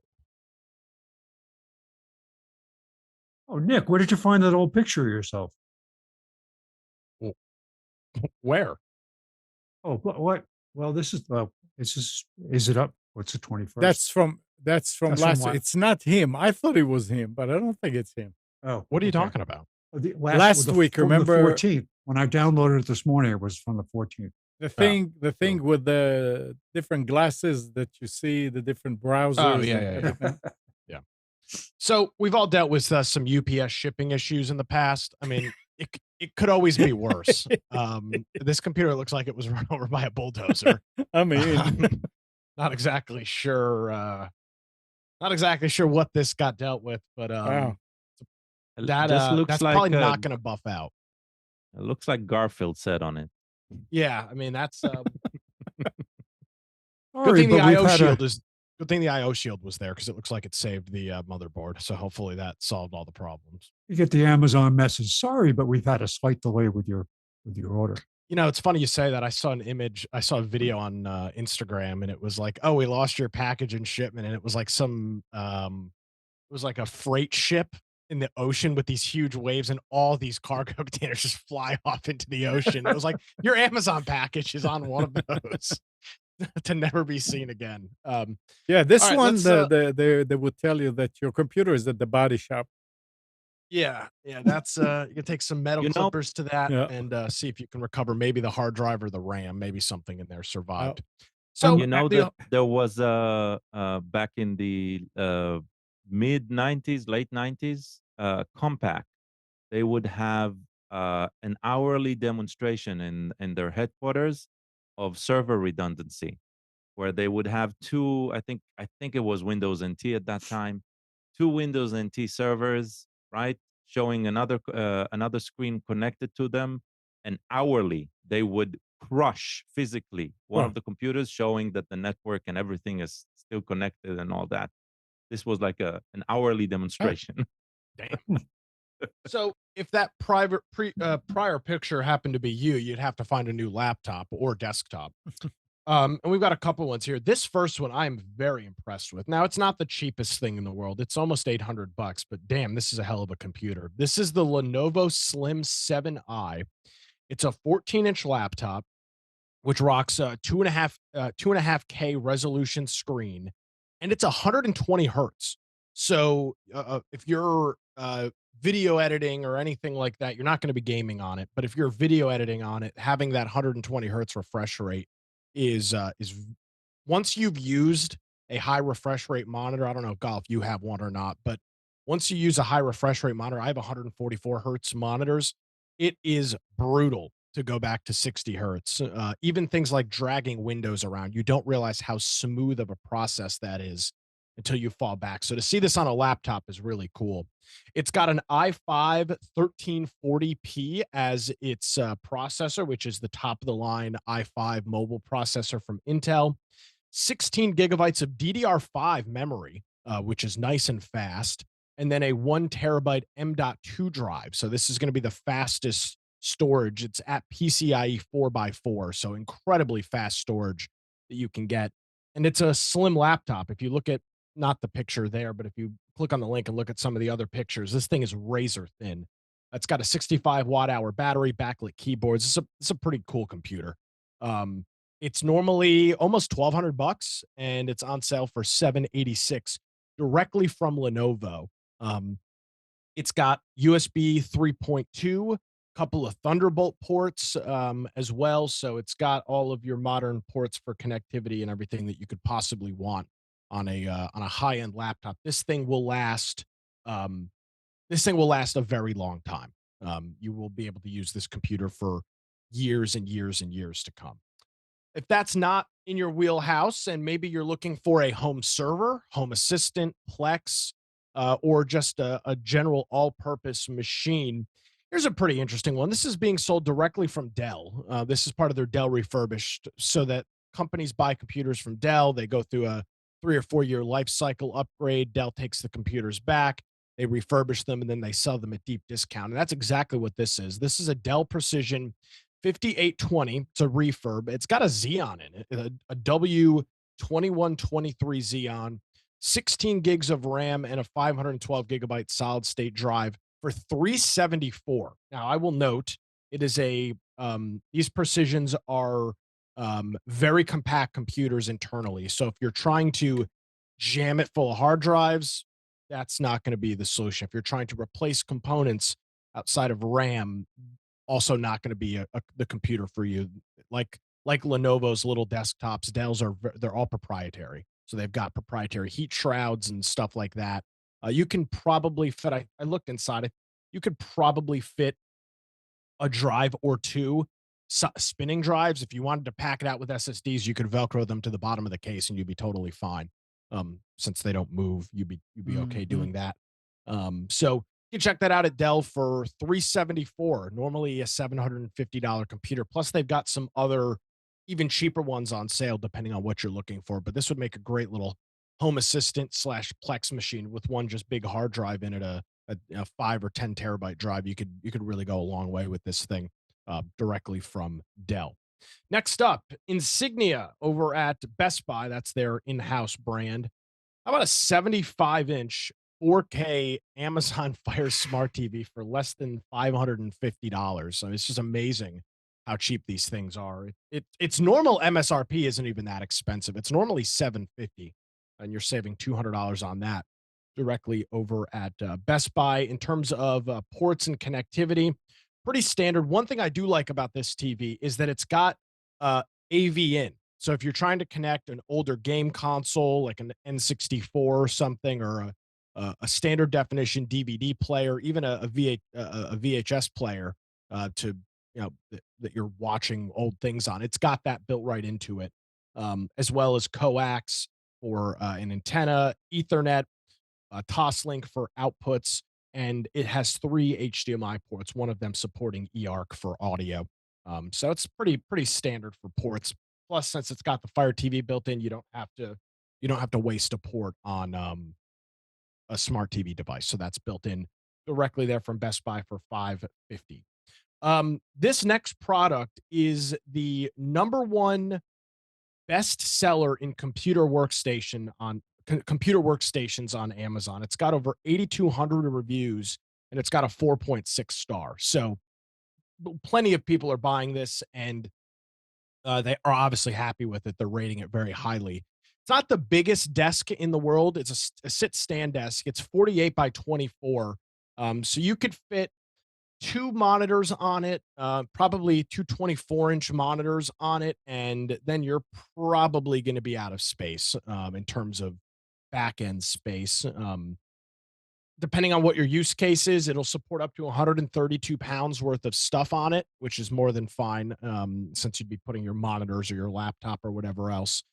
Oh, Nick, where did you find that old picture of yourself? Where? Oh, what? Well, this is is it up? What's the 21st? That's from That's from last. what? It's not him. I thought it was him, but I don't think it's him. Oh, What are you okay. talking about? Oh, Last week, from remember- the 14th. When I downloaded it this morning, it was from the 14th. The thing with the different glasses that you see, the different browsers. Oh, and yeah. everything. So we've all dealt with some UPS shipping issues in the past. I mean, it could always be worse. This computer looks like it was run over by a bulldozer. I mean, Not exactly sure Not exactly sure what this got dealt with, but Wow. Just looks that's probably like not going to buff out. it looks like Garfield said on it. Yeah, I mean that's good Sorry, thing the but we've IO had shield a is good thing the IO shield was there because it looks like it saved the motherboard. So hopefully that solved all the problems. you get the Amazon message. Sorry, but we've had a slight delay with your order. You know, it's funny you say that. I saw a video on Instagram, and it was like, "Oh, we lost your package and shipment," and it was like it was like a freight ship in the ocean with these huge waves, and all these cargo containers just fly off into the ocean. It was like your Amazon package is on one of those to never be seen again. Yeah, All this right, one, let's they would tell you that your computer is at the body shop. yeah, that's you can take some metal You know, clippers to that Yeah. and see if you can recover maybe the hard drive or the RAM, maybe something in there Oh, survived. I'm So you know the that there was back in the mid 90s, late 90s, Compaq. They would have an hourly demonstration in their headquarters of server redundancy, where they would have two. I think it was Windows NT at that time, two Windows NT servers, right, showing another screen connected to them, and hourly they would crush physically one oh, of the computers, showing that the network and everything is still connected and all that. This was like an hourly oh, demonstration. damn. So if that prior picture happened to be you, you'd have to find a new laptop or desktop. And we've got a couple ones here. This first one I'm very impressed with. Now it's not the cheapest thing in the world. It's almost $800, but damn, this is a hell of a computer. This is the Lenovo Slim 7i. It's a 14-inch laptop which rocks a 2.5K resolution screen, and it's 120 hertz. So if you're video editing or anything like that, you're not going to be gaming on it. But if you're video editing on it, having that 120 hertz refresh rate is once you've used a high refresh rate monitor. I don't know, Golf, you have one or not, but once you use a high refresh rate monitor, I have 144 hertz monitors. It is brutal to go back to 60 hertz. Even things like dragging windows around, you don't realize how smooth of a process that is until you fall back. So to see this on a laptop is really cool. It's got an i5 1340p as its processor, which is the top of the line i5 mobile processor from Intel. 16 gigabytes of DDR5 memory, which is nice and fast, and then a 1 terabyte M.2 drive. So this is going to be the fastest storage. It's at PCIe 4x4, so incredibly fast storage that you can get. And it's a slim laptop. If you look at not the picture there, but if you click on the link and look at some of the other pictures, this thing is razor thin. It's got a 65 watt hour battery, backlit keyboards. It's a pretty cool computer. Um, it's normally almost $1,200 and it's on sale for $786 directly from Lenovo. Um, it's got USB 3.2, couple of Thunderbolt ports as well. So it's got all of your modern ports for connectivity and everything that you could possibly want on a high end laptop. Um, this thing will last a very long time. You will be able to use this computer for years and years and years to come. If that's not in your wheelhouse and maybe you're looking for a home server, home assistant, Plex, or just a general all purpose machine, here's a pretty interesting one. This is being sold directly from Dell. This is part of their Dell refurbished so that companies buy computers from Dell. They go through a 3 or 4 year life cycle upgrade. Dell takes the computers back. They refurbish them and then they sell them at deep discount. And that's exactly what this is. This is a Dell Precision 5820. It's a refurb. It's got a Xeon in it, a W2123 Xeon, 16 gigs of RAM, and a 512 gigabyte solid state drive for 374. Now, I will note it is these Precisions are very compact computers internally. So if you're trying to jam it full of hard drives, that's not going to be the solution. If you're trying to replace components outside of RAM, also not going to be the computer for you. Like Lenovo's little desktops, Dell's they're all proprietary. So they've got proprietary heat shrouds and stuff like that. You can probably fit. I looked inside it. You could probably fit a drive or two spinning drives. If you wanted to pack it out with SSDs, you could Velcro them to the bottom of the case and you'd be totally fine. Since they don't move, you'd be okay Mhm. doing that. So you can check that out at Dell for $374, normally a $750 computer. Plus, they've got some other even cheaper ones on sale depending on what you're looking for. But this would make a great little home assistant slash Plex machine with one just big hard drive in it, a 5 or 10 terabyte drive. You could really go a long way with this thing directly from Dell. Next up, Insignia over at Best Buy. That's their in-house brand. How about a 75-inch 4K Amazon Fire Smart TV for less than $550? So it's just amazing how cheap these things are. Its normal MSRP isn't even that expensive. It's normally $750, and you're saving $200 on that directly over at Best Buy. In terms of ports and connectivity, pretty standard. One thing I do like about this TV is that it's got uh, AV in. So if you're trying to connect an older game console like an N64 or something, or a standard definition DVD player, even a VHS player to that you're watching old things on, it's got that built right into it, as well as coax for an antenna, Ethernet, Toslink for outputs, and it has 3 HDMI ports, one of them supporting eARC for audio. So it's pretty standard for ports. Plus, since it's got the Fire TV built in, you don't have to waste a port on a smart TV device. So that's built in directly there from Best Buy for $550. This next product is the number one best seller in computer workstations on Amazon. It's got over 8,200 reviews, and it's got a 4.6 star. So plenty of people are buying this, and they are obviously happy with it. They're rating it very highly. It's not the biggest desk in the world. It's a sit stand desk. It's 48 by 24. So you could fit two monitors on it, probably two 24-inch monitors on it, and then you're probably going to be out of space in terms of back end space. Depending on what your use case is, it'll support up to 132 pounds worth of stuff on it, which is more than fine, since you'd be putting your monitors or your laptop or whatever else.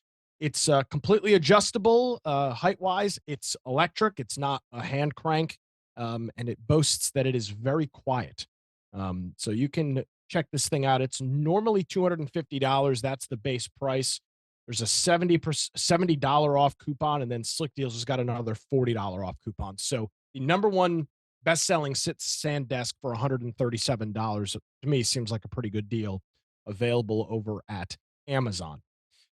It's completely adjustable height wise. It's electric, it's not a hand crank, and it boasts that it is very quiet. So you can check this thing out. It's normally $250. That's the base price. There's a $70 off coupon, and then Slick Deals has got another $40 off coupon. So the number one best-selling sit stand desk for $137 to me seems like a pretty good deal, available over at Amazon.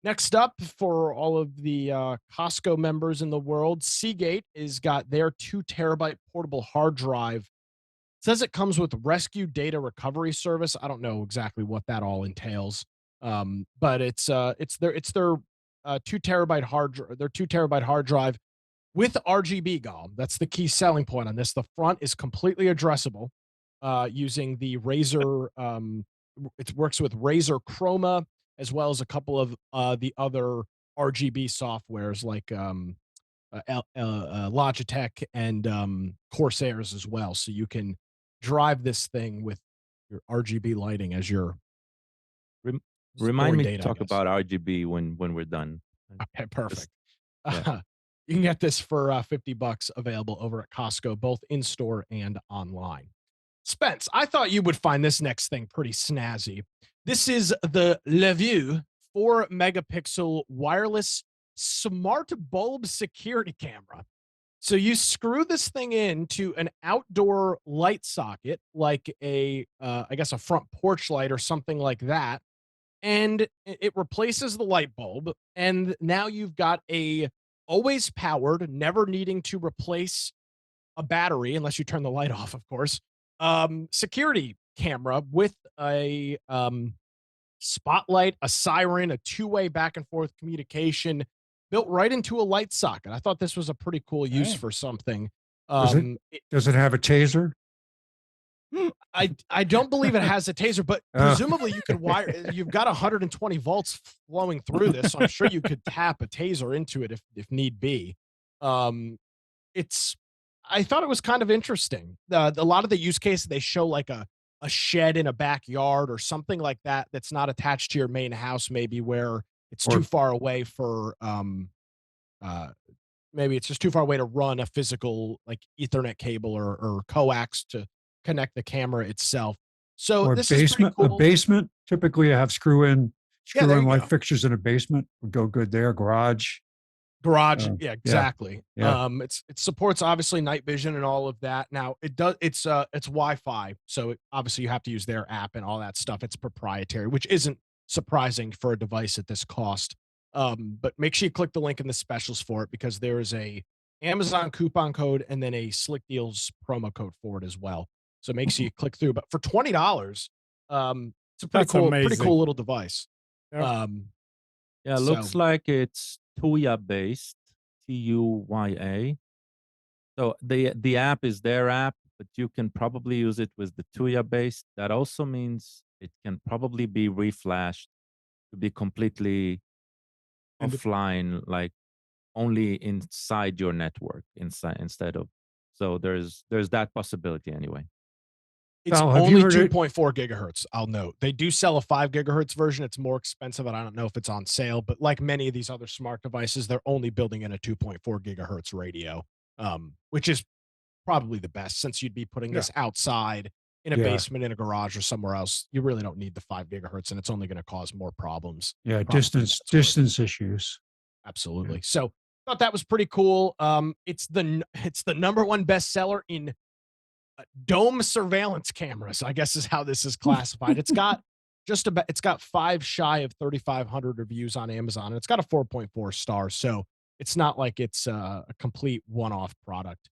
Next up, for all of the Costco members in the world, Seagate has got their 2 terabyte portable hard drive. Says it comes with rescue data recovery service. I don't know exactly what that all entails, but it's their 2 terabyte hard drive with RGB GOM. That's the key selling point on this. The front is completely addressable using the Razer. It works with Razer Chroma, as well as a couple of the other RGB softwares like Logitech and Corsairs as well. So you can drive this thing with your RGB lighting as you're Rem- Remind storing me to data, I talk guess. about RGB when we're done. Okay, Just- perfect. yeah. You can get this for $50 available over at Costco, both in store and online. Spence, I thought you would find this next thing pretty snazzy. This is the LeVue 4 megapixel wireless smart bulb security camera. So you screw this thing into an outdoor light socket, like I guess a front porch light or something like that, and it replaces the light bulb. And now you've got a always powered, never needing to replace a battery unless you turn the light off, of course. Security camera with a spotlight, a siren, a two-way back and forth communication built right into a light socket. I thought this was a pretty cool use Dang. for something. Does it It- does it have a taser? I don't believe it has a taser, but Oh. presumably you could wire. You've got 120 volts flowing through this, so I'm sure you could tap a taser into it if need be. Um, it's I thought it was kind of interesting. A lot of the use cases they show like a shed in a backyard or something like that that's not attached to your main house, maybe where it's too Or far away for uh, maybe it's just too far away to run a physical like Ethernet cable or coax to connect the camera itself. So Or this is pretty a cool. basement. Typically, you have Yeah, there you light go. fixtures in a basement would go good there. Garage. Garage, yeah, Yeah, exactly. yeah. It supports obviously night vision and all of that. Now it's Wi-Fi, so obviously you have to use their app and all that stuff. It's proprietary, which isn't surprising for a device at this cost. But make sure you click the link in the specials for it because there is a Amazon coupon code and then a Slick Deals promo code for it as well. So make sure you click through. But for $20, it's a That's pretty amazing. cool little device. Yeah. Yeah, So looks like it's Tuya based, Tuya. So the app is their app, but you can probably use it with the Tuya based. That also means it can probably be reflashed to be completely And offline, like only inside your network, inside instead of. So there's that possibility anyway. it's Val, have you only heard it? 2.4 gigahertz. I'll note they do sell a 5 gigahertz version. It's more expensive, and I don't know if it's on sale. But like many of these other smart devices, they're only building in a 2.4 gigahertz radio, which is probably the best since you'd be putting Yeah. this outside in a Yeah. basement, in a garage, or somewhere else. You really don't need the 5 gigahertz, and it's only going to cause more problems. Yeah, Probably distance that's worth it. distance issues. Absolutely. So thought that was pretty cool. It's the number one bestseller in dome surveillance cameras, I guess is how this is classified. It's got 5 shy of 3,500 reviews on Amazon, and it's got a 4.4 stars. So it's not like it's a complete one-off product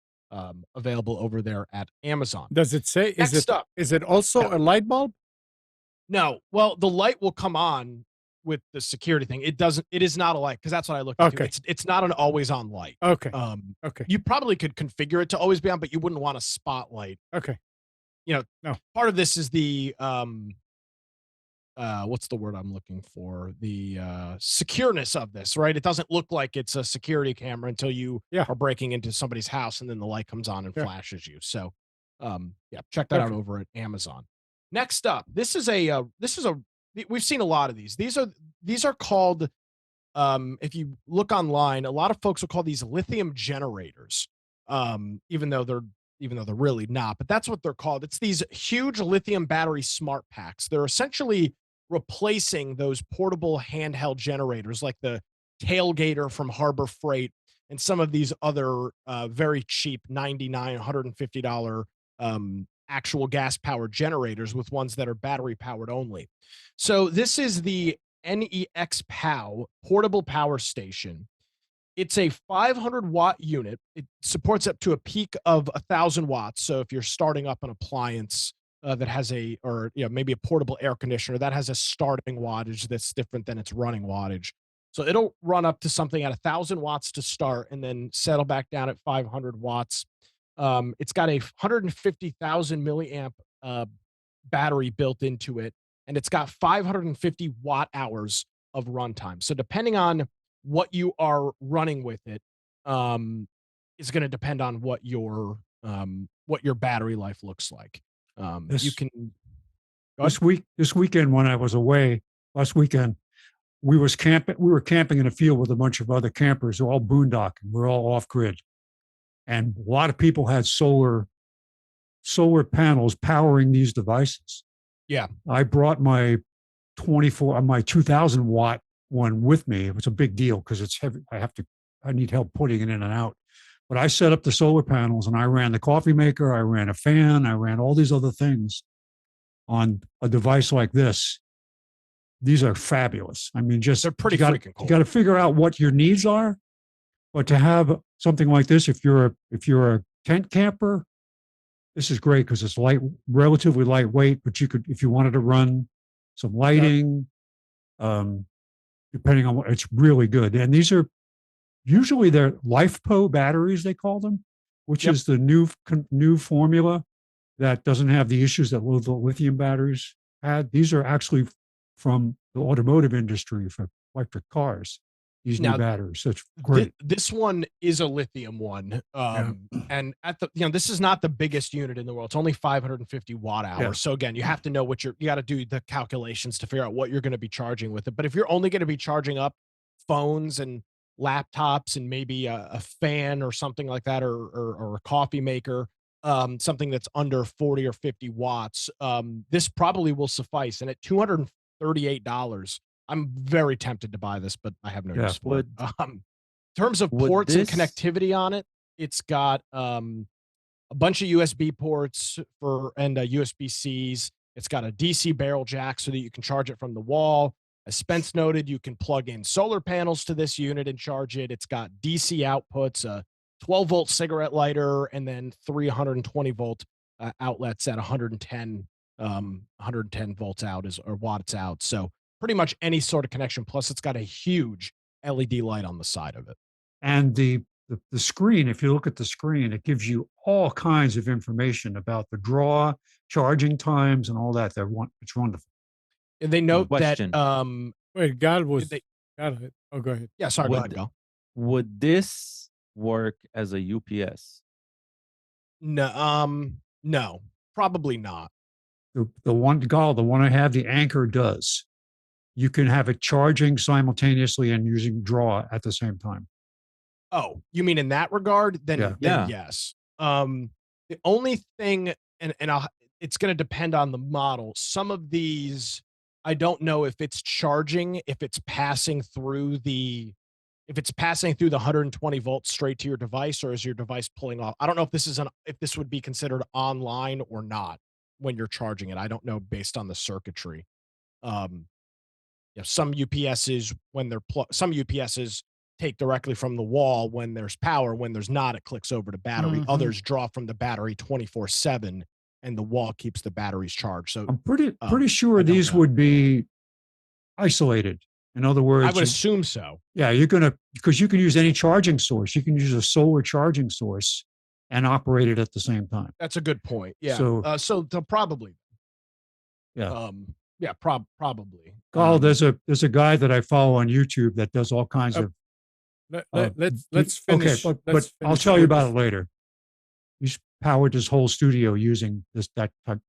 available over there at Amazon. does it say? Next up. Is it also Yeah. a light bulb? No, well, the light will come on with the security thing. It is not a light because that's what I looked into. Okay. It's not an always on light. Okay. Um, Okay. you probably could configure it to always be on, but you wouldn't want a spotlight. Okay. Part of this is the what's the word I'm looking for? The secureness of this, right? It doesn't look like it's a security camera until you Yeah. are breaking into somebody's house and then the light comes on and Yeah. flashes you. So yeah, check that out Okay. over at Amazon. Next up, we've seen a lot of these. These are called if you look online, a lot of folks will call these lithium generators, even though they're really not. But that's what they're called. It's these huge lithium battery smart packs. They're essentially replacing those portable handheld generators, like the Tailgater from Harbor Freight, and some of these other very cheap $99, $150 actual gas powered generators with ones that are battery powered only. So this is the NEX POW portable power station. It's a 500-watt unit. It supports up to a peak of 1,000 watts. So if you're starting up an appliance that has maybe a portable air conditioner that has a starting wattage that's different than its running wattage. So it'll run up to something at 1,000 watts to start and then settle back down at 500 watts. It's got a 150,000 milliamp battery built into it, and it's got 550 watt hours of runtime. So depending on what you are running with it, is going to depend on what your battery life looks like. You This can this weekend when I was away last weekend, we were camping in a field with a bunch of other campers, all boondocking. We're all off grid. And a lot of people had solar panels powering these devices. Yeah. I brought my 2,000 watt one with me. It was a big deal because it's heavy. I need help putting it in and out. But I set up the solar panels and I ran the coffee maker, I ran a fan, I ran all these other things on a device like this. These are fabulous. I mean, they're pretty freaking cool. You got to figure out what your needs are. But to have something like this, if you're a tent camper, this is great because it's relatively lightweight. But you could, if you wanted to run some lighting, depending on it's really good. And these are usually they're LifePo batteries, they call them, which is the new formula that doesn't have the issues that the lithium batteries had. These are actually from the automotive industry for electric cars. These new batteries. So it's great. This one is a lithium one. And this is not the biggest unit in the world. It's only 550 watt hours. Yeah. So again, you have to know you got to do the calculations to figure out what you're going to be charging with it. But if you're only going to be charging up phones and laptops and maybe a fan or something like that, or a coffee maker, something that's under 40 or 50 watts, this probably will suffice. And at $238, I'm very tempted to buy this, but I have no Yeah. use for it. Would In terms of would ports and this connectivity on it, it's got a bunch of USB ports for and USB-Cs. It's got a DC barrel jack so that you can charge it from the wall. As Spence noted, you can plug in solar panels to this unit and charge it. It's got DC outputs, a 12-volt cigarette lighter, and then 320-volt outlets at 110 volts out or watts out. So pretty much any sort of connection. Plus, it's got a huge LED light on the side of it. And the screen, if you look at the screen, it gives you all kinds of information about the draw, charging times, and all that. It's wonderful. And they note that question? Wait, God was they, God. Oh, go ahead. yeah, sorry, go ahead, Would go. would this work as a UPS? No, probably not. The one I have, the Anchor does. You can have it charging simultaneously and using draw at the same time. Oh, you mean in that regard? Then Yeah. Yeah. yes. The only thing, it's going to depend on the model. Some of these, I don't know if it's charging, if it's passing through the 120 volts straight to your device, or is your device pulling off? I don't know if this would be considered online or not when you're charging it. I don't know based on the circuitry. Um, some UPSs some UPSs take directly from the wall when there's power. When there's not, it clicks over to battery. Mhm. Others draw from the battery 24/7, and the wall keeps the batteries charged. So I'm pretty I sure don't these know. would be isolated. In other I words, would assume so. yeah, because you can use any charging source. You can use a solar charging source and operate it at the same time. That's a good point. Yeah. So So they'll probably. yeah, Yeah. Probably. Carl, there's a guy that I follow on YouTube that does all kinds Uh, of. Let's Okay, finish. but let's I'll finish tell you with about this. it later. He's powered his whole studio using that type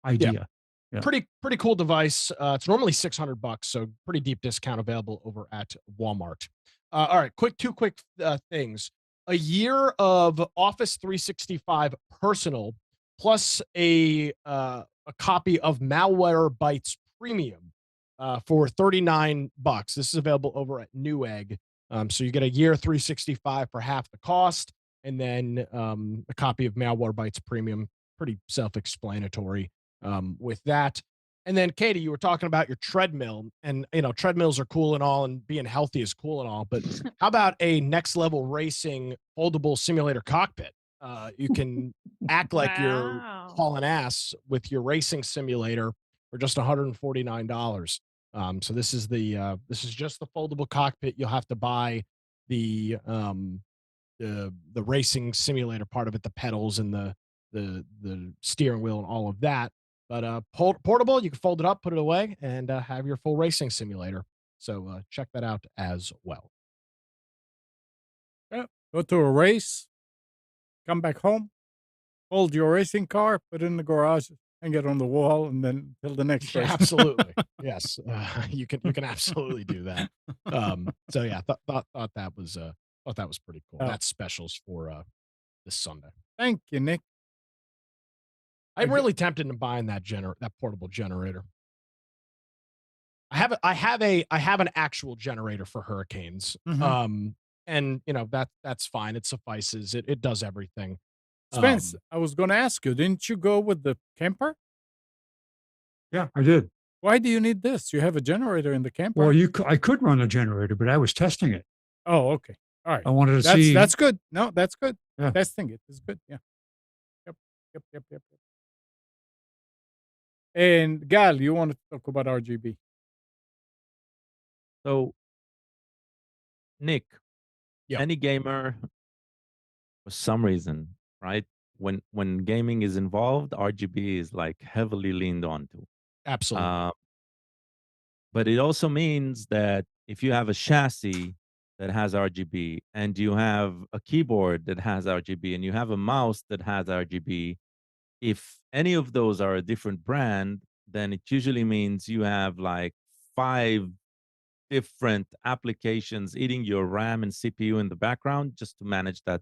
idea. Yeah. Pretty cool device. It's normally $600, so pretty deep discount available over at Walmart. All right, two quick things. A year of Office 365 Personal plus a copy of Malwarebytes Premium for $39. This is available over at Newegg. So you get a year 365 for half the cost, and then a copy of Malwarebytes Premium. Pretty self-explanatory with that. And then Katie, you were talking about your treadmill, and treadmills are cool and all, and being healthy is cool and all, but how about a next level racing foldable simulator cockpit? You can act like you're Wow. hauling ass with your racing simulator for just $149. So this is just the foldable cockpit. You'll have to buy the the racing simulator part of it, the pedals and the steering wheel and all of that. But portable, you can fold it up, put it away, and have your full racing simulator. So check that out as well. Yeah. Go to a race, come back home, hold your racing car, put it in the garage, hang it on the wall, and then till the next Yeah, race. absolutely. Yes, you can absolutely do that. So yeah, thought that was pretty cool. Oh. That's specials for this Sunday. Thank you, Nick. I'm Okay. really tempted in buying that portable generator. I have an actual generator for hurricanes. Mhm. And that's fine. It suffices. It does everything. Spence, Um, I was going to ask you, didn't you go with the camper? Yeah, I did. Why do you need this? You have a generator in the camper. Well, I could run a generator, but I was testing it. Oh, okay. All right. I wanted to see. That's good. No, that's good. Yeah. Testing it is good. Yeah. Yep. And Gal, you want to talk about RGB? So, Nick, Yeah. any gamer, for some reason, right? When gaming is involved, RGB is like heavily leaned onto. Absolutely. But it also means that if you have a chassis that has RGB, and you have a keyboard that has RGB, and you have a mouse that has RGB, if any of those are a different brand, then it usually means you have like 5 different applications eating your RAM and CPU in the background just to manage that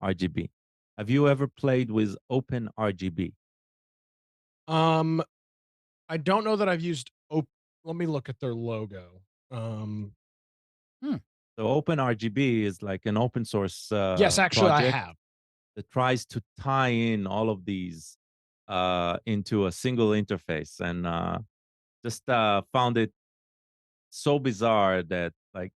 RGB. Have you ever played with Open RGB? Um, I don't know that I've used let me look at their logo. Hmm. So Open RGB is like an open source Yes, actually I project have. that tries to tie in all of these into a single interface, and just found it so bizarre that like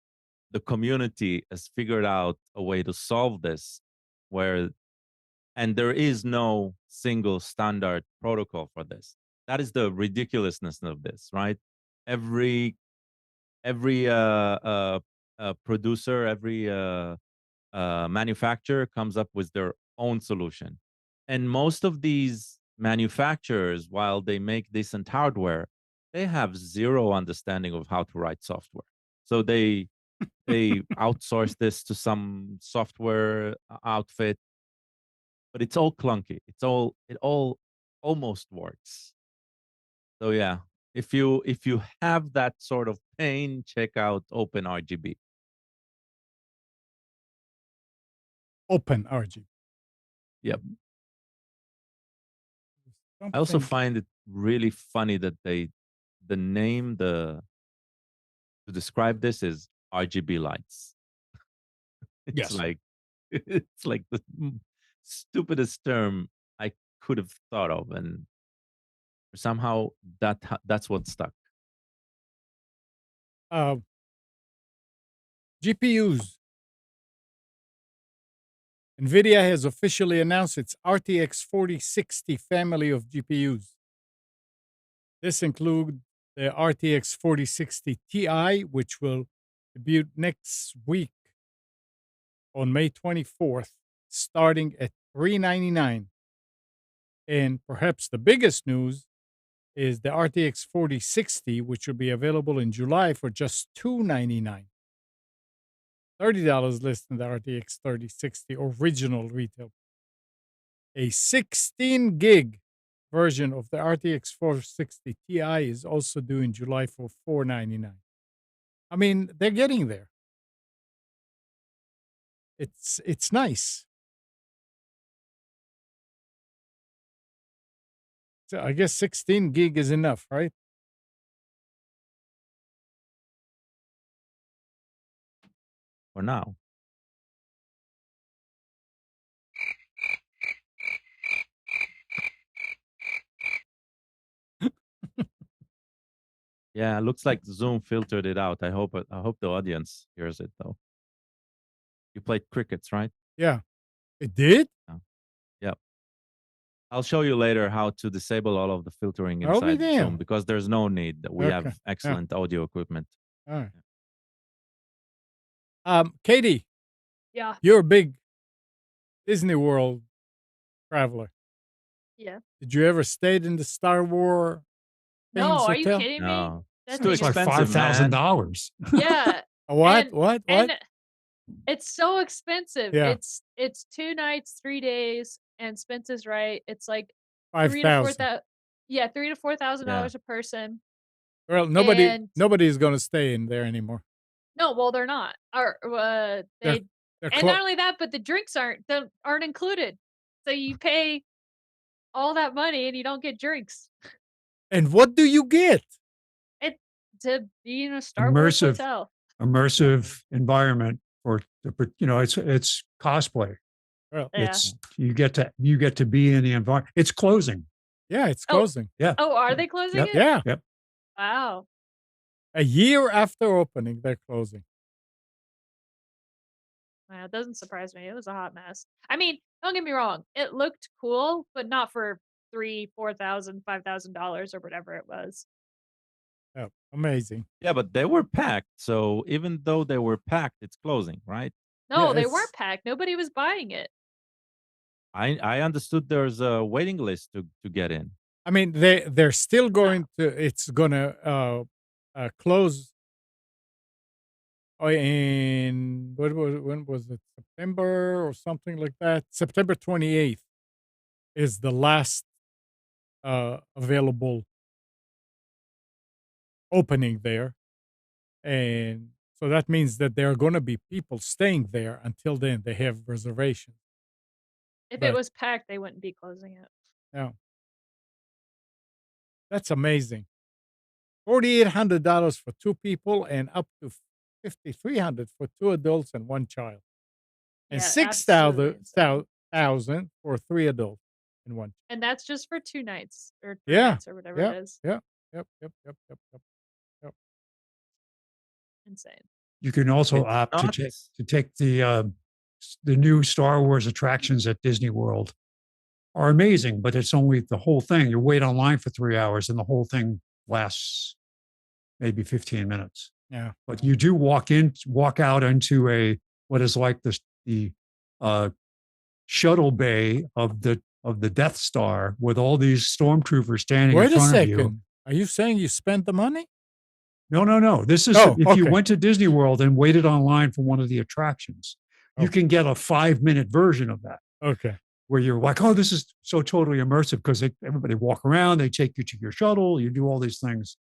the community has figured out a way to solve this, where and there is no single standard protocol for this. That is the ridiculousness of this, right? Every producer, every manufacturer comes up with their own solution. And most of these manufacturers, while they make decent hardware, they have zero understanding of how to write software. So they outsource this to some software outfit, but it's all clunky. It all almost works. So yeah, if you have that sort of pain, check out OpenRGB. Open RGB. Yep. I also Something. find it really funny that the name to describe this is RGB lights. It's Yes. like it's like the stupidest term I could have thought of, and somehow that's what stuck. Uh, GPUs. NVIDIA has officially announced its RTX 4060 family of GPUs. This includes the RTX 4060 Ti, which will debut next week on May 24th, starting at $399. And perhaps the biggest news is the RTX 4060, which will be available in July for just $299. $30 less than the RTX 3060 original retail. A 16 gig version of the RTX 460 Ti is also due in July for $499. I mean, they're getting there. It's nice. So I guess 16 gig is enough, right? For now. Yeah, it looks like Zoom filtered it out. I hope the audience hears it though. You played crickets, right? Yeah. It did? Yeah. Yep. I'll show you later how to disable all of the filtering I'll be inside Zoom, damned. because there's no need. We Okay. have excellent audio equipment. All right. Katie, Yeah. you're a big Disney World traveler. Yeah. Did you ever stay in the Star Wars No, Themes are you Hotel? kidding me? No, it's That's too It's like expensive, man. $5,000. Yeah. What? And What? and What? it's so expensive. Yeah. It's 2 nights, 3 days, and Spence is right. It's like 3 to 4 5,000. thou yeah, Yeah. $3,000 to a person. Well, And nobody's gonna stay in there anymore. no, well, they're not. Or They're they they're and not only that, but the drinks aren't included. So you pay all that money and you don't get drinks. And what do you get? It to be in a Star Wars hotel. Immersive environment for it's cosplay. Well, Yeah. It's you get to be in the environment. It's closing. yeah, it's Oh. closing. Yeah. Oh, are they closing Yep. it? Yeah. Yep. Wow. A year after opening, they're closing. It doesn't surprise me. It was a hot mess. I mean, don't get me wrong. It looked cool, but not for $3,000, $4,000, $5,000 or whatever it was. Oh, amazing. Yeah, but they were packed. So even though they were packed, it's closing, right? No, Yeah, they it's weren't packed. Nobody was buying it. I understood there's a waiting list to get in. I mean, they're still going to. It's gonna close in when was it? September or something like that. September 28th is the last available opening there, And so that means that there are going to be people staying there until then. They have reservations. If it But was packed, they wouldn't be closing it. no, that's amazing. $4,800 for 2 people and up to $5,300 for 2 adults and 1 child, and Yeah, absolutely insane. 6,000 for 3 adults and 1. And that's just for 2 nights or 3 Yeah. nights or whatever it Yep. is. Yep. Yep. Yep. Yep. Yep. Yep. Yep. Insane. You can also It's opt to nuts. take the new Star Wars attractions at Disney World are amazing, but it's only the whole thing. You wait online for 3 hours and the whole thing lasts maybe 15 minutes. Yeah. But you do walk out into what is like the uh, shuttle bay of the Death Star with all these stormtroopers standing in Wait a front of you. second. Are you saying you spent the money? No. This is Oh, if you okay. went to Disney World and waited online for one of the attractions, you Oh. can get a 5-minute version of that Okay. where you're like, oh, this is so totally immersive because everybody walk around, they take you to your shuttle, you do all these things.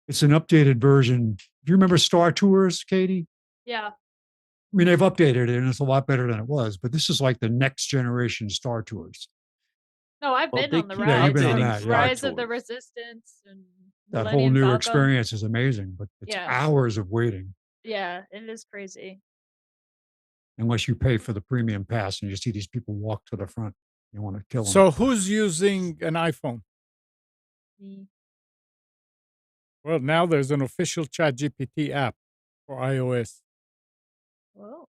It's an updated version. Do you remember Star Tours, Katie? Yeah. I mean, they've updated it and it's a lot better than it was, but this is like the next generation Star Tours. No, I've Well, been they on the keep Yeah, you've rides, been on the that, yeah. Rise of the Tours. Resistance and That whole Millennium new Falcon. experience is amazing, but it's Yeah. hours of waiting Yeah, it is crazy. unless you pay for the premium pass and you see these people walk to the front. You want to kill them. So who's using an iPhone? Me. Well, now there's an official ChatGPT app for iOS. Whoa.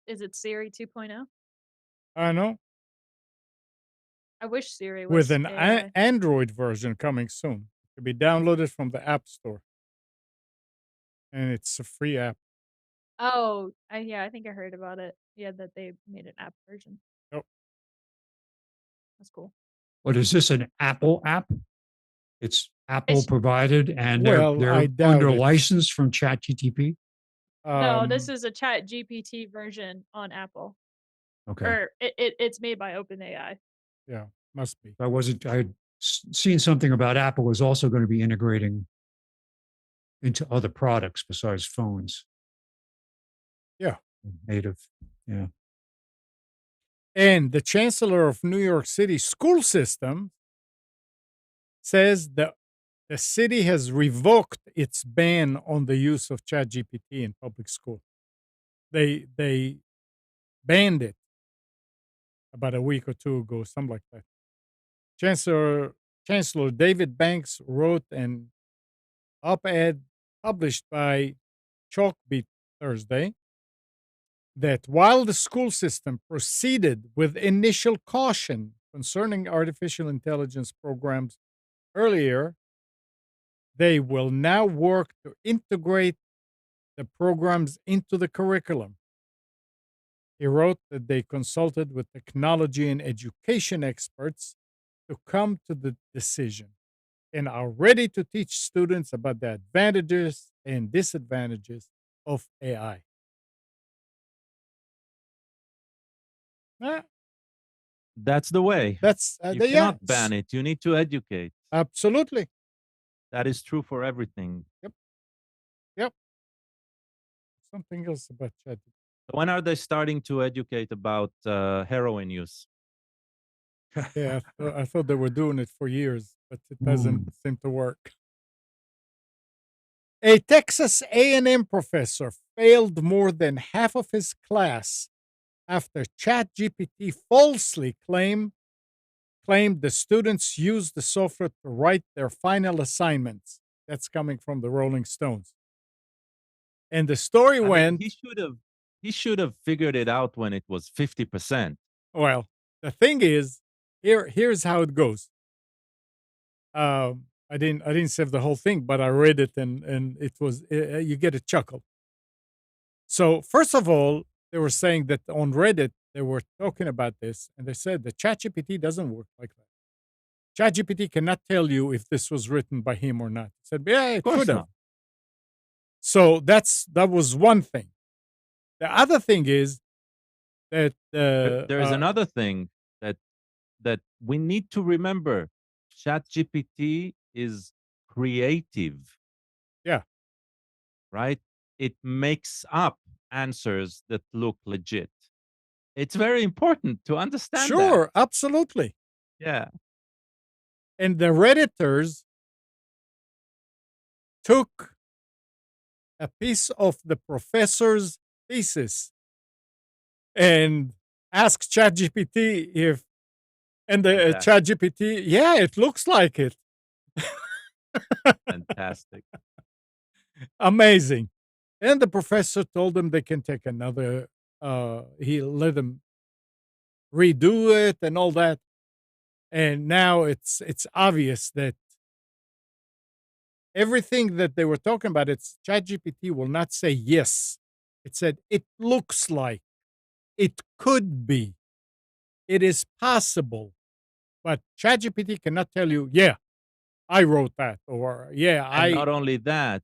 Is it Siri 2.0? I know. I wish Siri With was an AI. Android version coming soon. It can be downloaded from the App Store. And it's a free app. Oh, I think I heard about it. Yeah, that they made an app version. Yep. That's cool. But is this an Apple app? It's Apple It's- provided and Well, they're I doubt under it. license from ChatGPT. No, this Um, is a Chat GPT version on Apple. Okay. Or it's made by OpenAI. Yeah, must be. I'd seen something about Apple was also going to be integrating into other products besides phones. Yeah. Native. Yeah. And the chancellor of New York City school system says that the city has revoked its ban on the use of ChatGPT in public school. They banned it about a week or 2 ago, something like that. Chancellor David Banks wrote an op-ed published by Chalkbeat Thursday that while the school system proceeded with initial caution concerning artificial intelligence programs earlier, they will now work to integrate the programs into the curriculum. He wrote that they consulted with technology and education experts to come to the decision and are ready to teach students about the advantages and disadvantages of AI. That's the way. That's You cannot ban it. You need to educate. Absolutely. That is true for everything. Yep. Something else about chat. When are they starting to educate about heroin use? Yeah, I thought they were doing it for years, but it doesn't seem to work. A Texas A&M professor failed more than half of his class after ChatGPT falsely claimed the students used the software to write their final assignments. That's coming from the Rolling Stones. And the story I mean, went, he should have figured it out when it was 50%. well, the thing is, here's how it goes. I didn't save the whole thing, but I read it and it was you get a chuckle. So first of all, they were saying that on Reddit they were talking about this, and they said the ChatGPT doesn't work like that. ChatGPT cannot tell you if this was written by him or not. I said, yeah, it could have. Not. So that was one thing. The other thing is that There is another thing that we need to remember. ChatGPT is creative. Yeah. right? It makes up answers that look legit. It's very important to understand that. Sure, absolutely. Yeah. And the Redditors took a piece of the professor's thesis and asked ChatGPT if, and the Fantastic. ChatGPT, yeah, it looks like it. Fantastic. Amazing. And the professor told them they can take another, he let them redo it and all that. And now it's obvious that everything that they were talking about, it's ChatGPT will not say yes. It said it looks like, it could be, it is possible. But ChatGPT cannot tell you, yeah, I wrote that, or yeah, And I. not only that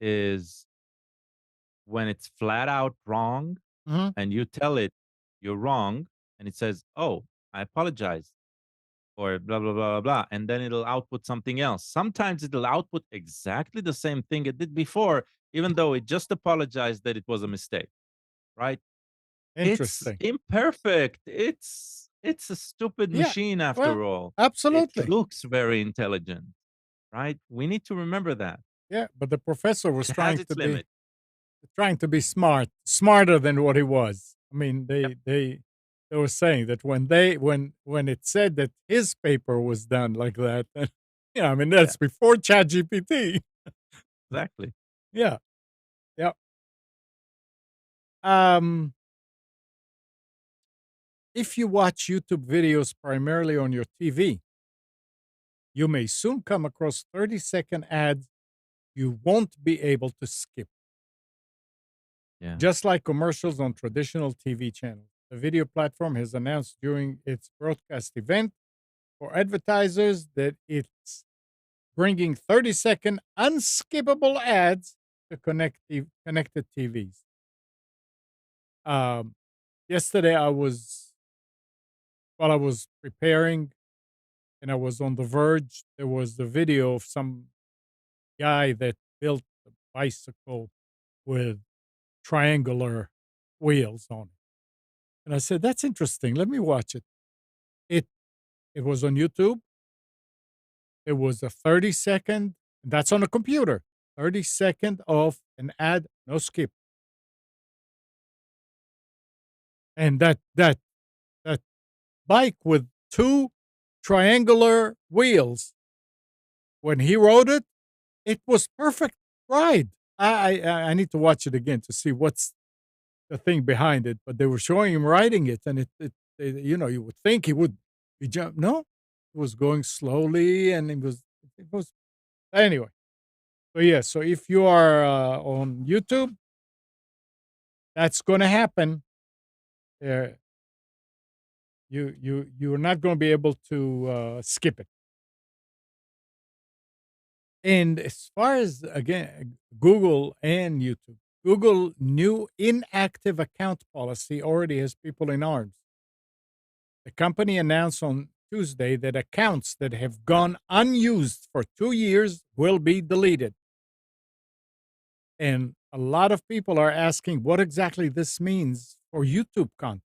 is when it's flat out wrong Mhm. and you tell it you're wrong and it says, "Oh, I apologize," or blah blah blah blah blah, and then it'll output something else. Sometimes it'll output exactly the same thing it did before, even though it just apologized that it was a mistake, right? It's Interesting. imperfect. It's a stupid Yeah. machine Well, after all. It absolutely. looks very intelligent, right? We need to remember that. Yeah, but the professor was It has its limit. trying to be smart, smarter than what he was. I mean, Yep. they were saying that when it said that his paper was done like that, then, yeah, I mean Yeah, that's before ChatGPT. exactly. Yeah, yeah. Um, if you watch YouTube videos primarily on your TV, you may soon come across 30-second ads you won't be able to skip. Yeah. Just like commercials on traditional TV channels, the video platform has announced during its broadcast event for advertisers that it's bringing 30-second unskippable ads to connected TVs. Um, Yesterday, while I was preparing and I was on the verge, there was the video of some guy that built a bicycle with triangular wheels on it. And I said, that's interesting. Let me watch it. It it was on YouTube. It was a 30-second, that's on a computer. 30-second of an ad, no skip. And that bike with two triangular wheels, when he rode it, it was perfect ride. I need to watch it again to see what's the thing behind it, but they were showing him riding it, and you know, you would think he would be jump. No, it was going slowly, and it was anyway. So yeah, so if you are on YouTube, that's going to happen. Uh, you're not going to be able to skip it. And as far as again Google and YouTube, Google new inactive account policy already has people in arms. The company announced on Tuesday that accounts that have gone unused for 2 years will be deleted. And a lot of people are asking what exactly this means for YouTube content.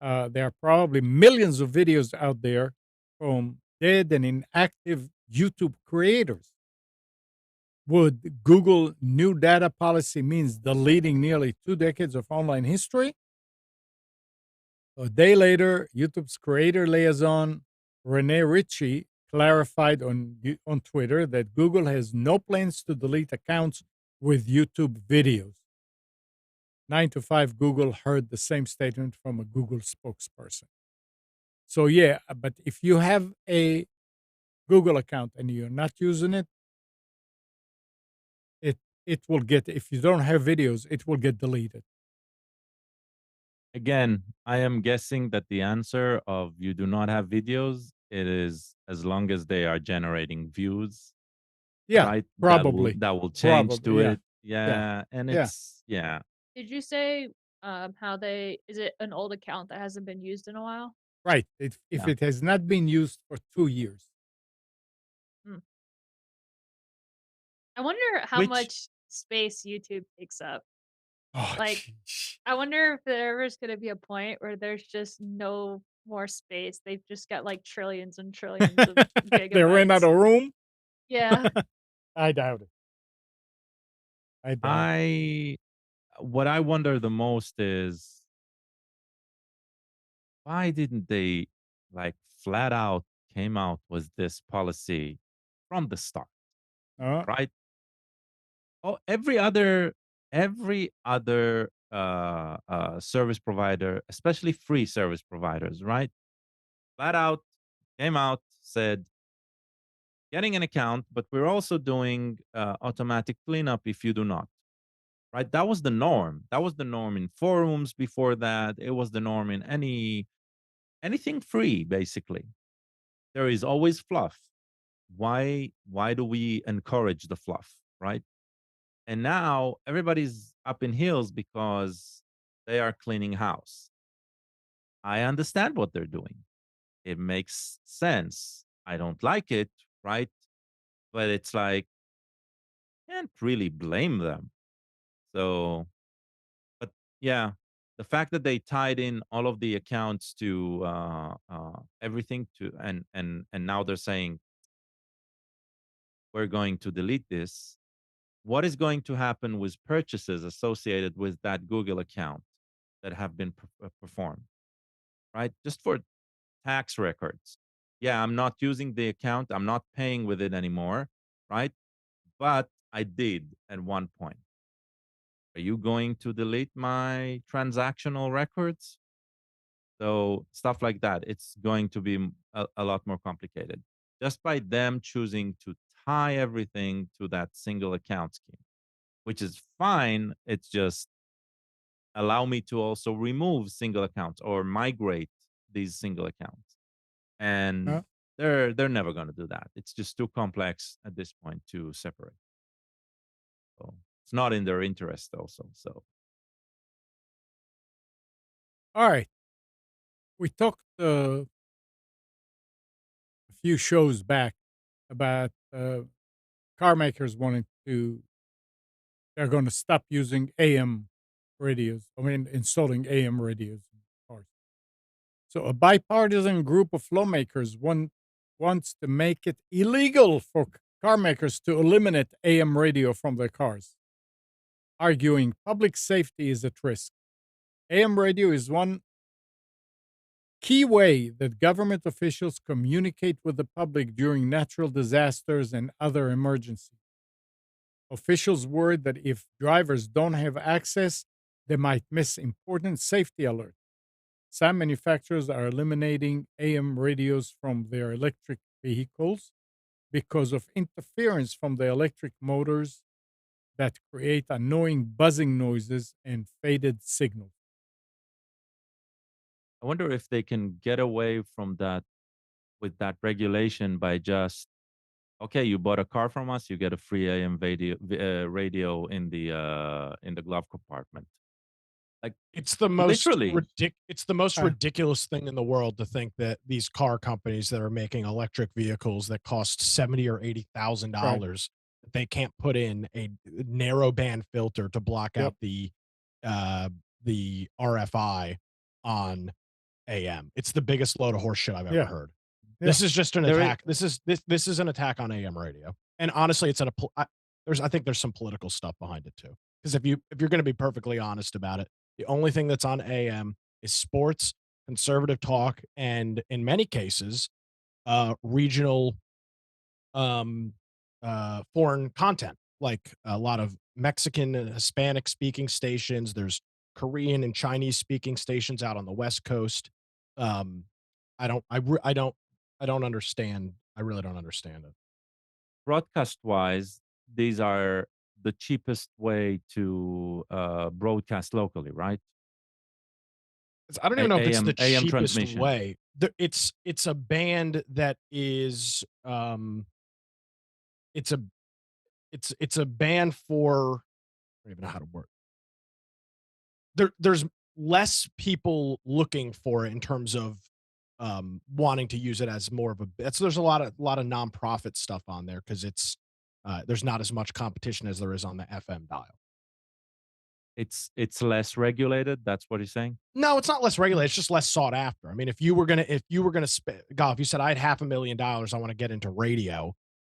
There are probably millions of videos out there from dead and inactive YouTube creators. Would Google new data policy means deleting nearly 2 decades of online history? A day later, YouTube's creator liaison Rene Ritchie clarified on Twitter that Google has no plans to delete accounts with YouTube videos. 9 to 5 Google heard the same statement from a Google spokesperson. So yeah, but if you have a Google account and you're not using it, it it will get, if you don't have videos, it will get deleted. Again, I am guessing that the answer of you do not have videos, it is as long as they are generating views, Yeah, right? probably. That will change Probably. to Yeah. it. Yeah. Yeah, and Yeah. it's yeah. Did you say how they is it an old account that hasn't been used in a while? Right. If Yeah. it has not been used for 2 years. Hmm. I wonder how which much space YouTube takes up. Oh, Like, jeez. I wonder if there ever is gonna be a point where there's just no more space. They've just got like trillions and trillions of They ran out gigabytes. of room? Yeah. I doubt it. I doubt it. I what I wonder the most is why didn't they like flat out came out with this policy from the start, Uh, right? Oh, every other service provider, especially free service providers, right? Flat out came out said getting an account, but we're also doing automatic cleanup if you do not. Right? That was the norm. That was the norm in forums before that. It was the norm in anything free, basically. There is always fluff. Why do we encourage the fluff, right? And now everybody's up in heels because they are cleaning house. I understand what they're doing. It makes sense. I don't like it, right? But it's like can't really blame them. So, but yeah, the fact that they tied in all of the accounts to everything to and now they're saying we're going to delete this. What is going to happen with purchases associated with that Google account that have been performed, right? Just for tax records. Yeah, I'm not using the account. I'm not paying with it anymore, right? But I did at one point. Are you going to delete my transactional records? So stuff like that. It's going to be a lot more complicated just by them choosing to tie everything to that single account scheme, which is fine. It's just allow me to also remove single accounts or migrate these single accounts. uh, And they're never going to do that. It's just too complex at this point to separate. So it's not in their interest also. So all right. We talked a few shows back about car makers wanting to, they're going to stop using AM radios. I mean, installing AM radios in cars. So a bipartisan group of lawmakers wants to make it illegal for car makers to eliminate AM radio from their cars, arguing public safety is at risk. AM radio is one key way that government officials communicate with the public during natural disasters and other emergencies. Officials worry that if drivers don't have access, they might miss important safety alerts. Some manufacturers are eliminating AM radios from their electric vehicles because of interference from the electric motors that create annoying buzzing noises and faded signals. I wonder if they can get away from that with that regulation by just okay, you bought a car from us, you get a free AM radio in the glove compartment. Like literally, It's the most Uh, ridiculous thing in the world to think that these car companies that are making electric vehicles that cost 70 or right. $80,000 they can't put in a narrow band filter to block Yep. out uh the RFI on AM. It's the biggest load of horse shit I've ever Yeah. heard. Yeah. This is just an there is attack. This is an attack on AM radio. And honestly, it's I think there's some political stuff behind it too. Because if you're going to be perfectly honest about it, the only thing that's on AM is sports, conservative talk, and in many cases, regional foreign content, like a lot of Mexican and Hispanic speaking stations. There's Korean and Chinese speaking stations out on the West Coast. Um, I don't understand. I really don't understand it. broadcast wise, these are the cheapest way to broadcast locally, right? I don't even know if it's the AM cheapest transmission. way. It's a band that is it's a it's a band for I don't even know how to word. There's less people looking for it in terms of wanting to use it as more of a so there's a lot of nonprofit stuff on there because it's There's not as much competition as there is on the FM dial. It's less regulated. That's what he's saying. No, it's not less regulated. It's just less sought after. I mean, if you were gonna spend, God, if you said I had $500,000, I want to get into radio,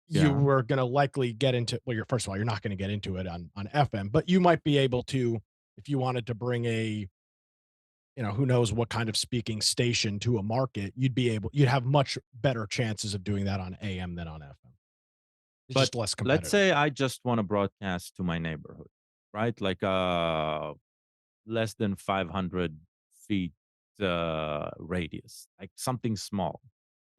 you Yeah. were gonna likely get into. Well, you're first of all, you're not going to get into it on FM, but you might be able to if you wanted to bring a, who knows what kind of speaking station to a market. You'd have much better chances of doing that on AM than on FM. It's But just less let's competitive. say I just want to broadcast to my neighborhood, right? Like less than 500 feet radius, like something small.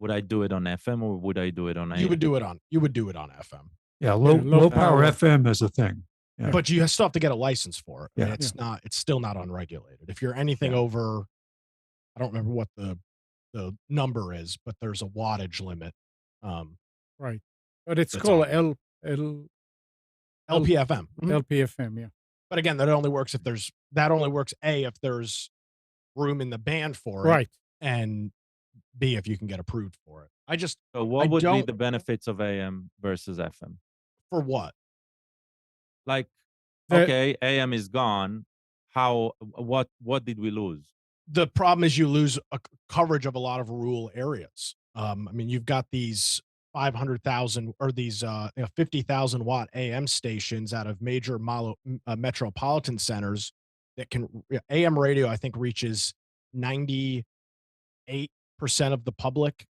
Would I do it on FM or would I do it on You would AM? do it on FM. Yeah, Yeah, low power FM is a thing. Yeah. But you still have to get a license for it. Yeah. And it's still not unregulated. If you're anything Yeah. over, I don't remember what the number is, but there's a wattage limit. Right. But it's That's called on. LPFM. Mhm. LPFM, yeah. But again, that only works if there's room in the band for it, Right. and B, if you can get approved for it. So what would be the benefits of AM versus FM? For what? Like, The- okay, AM is gone. What did we lose? The problem is you lose coverage of a lot of rural areas. I mean, you've got these 500,000 or these 50,000 watt AM stations out of major metropolitan centers that can AM radio. I think reaches 98% of the public,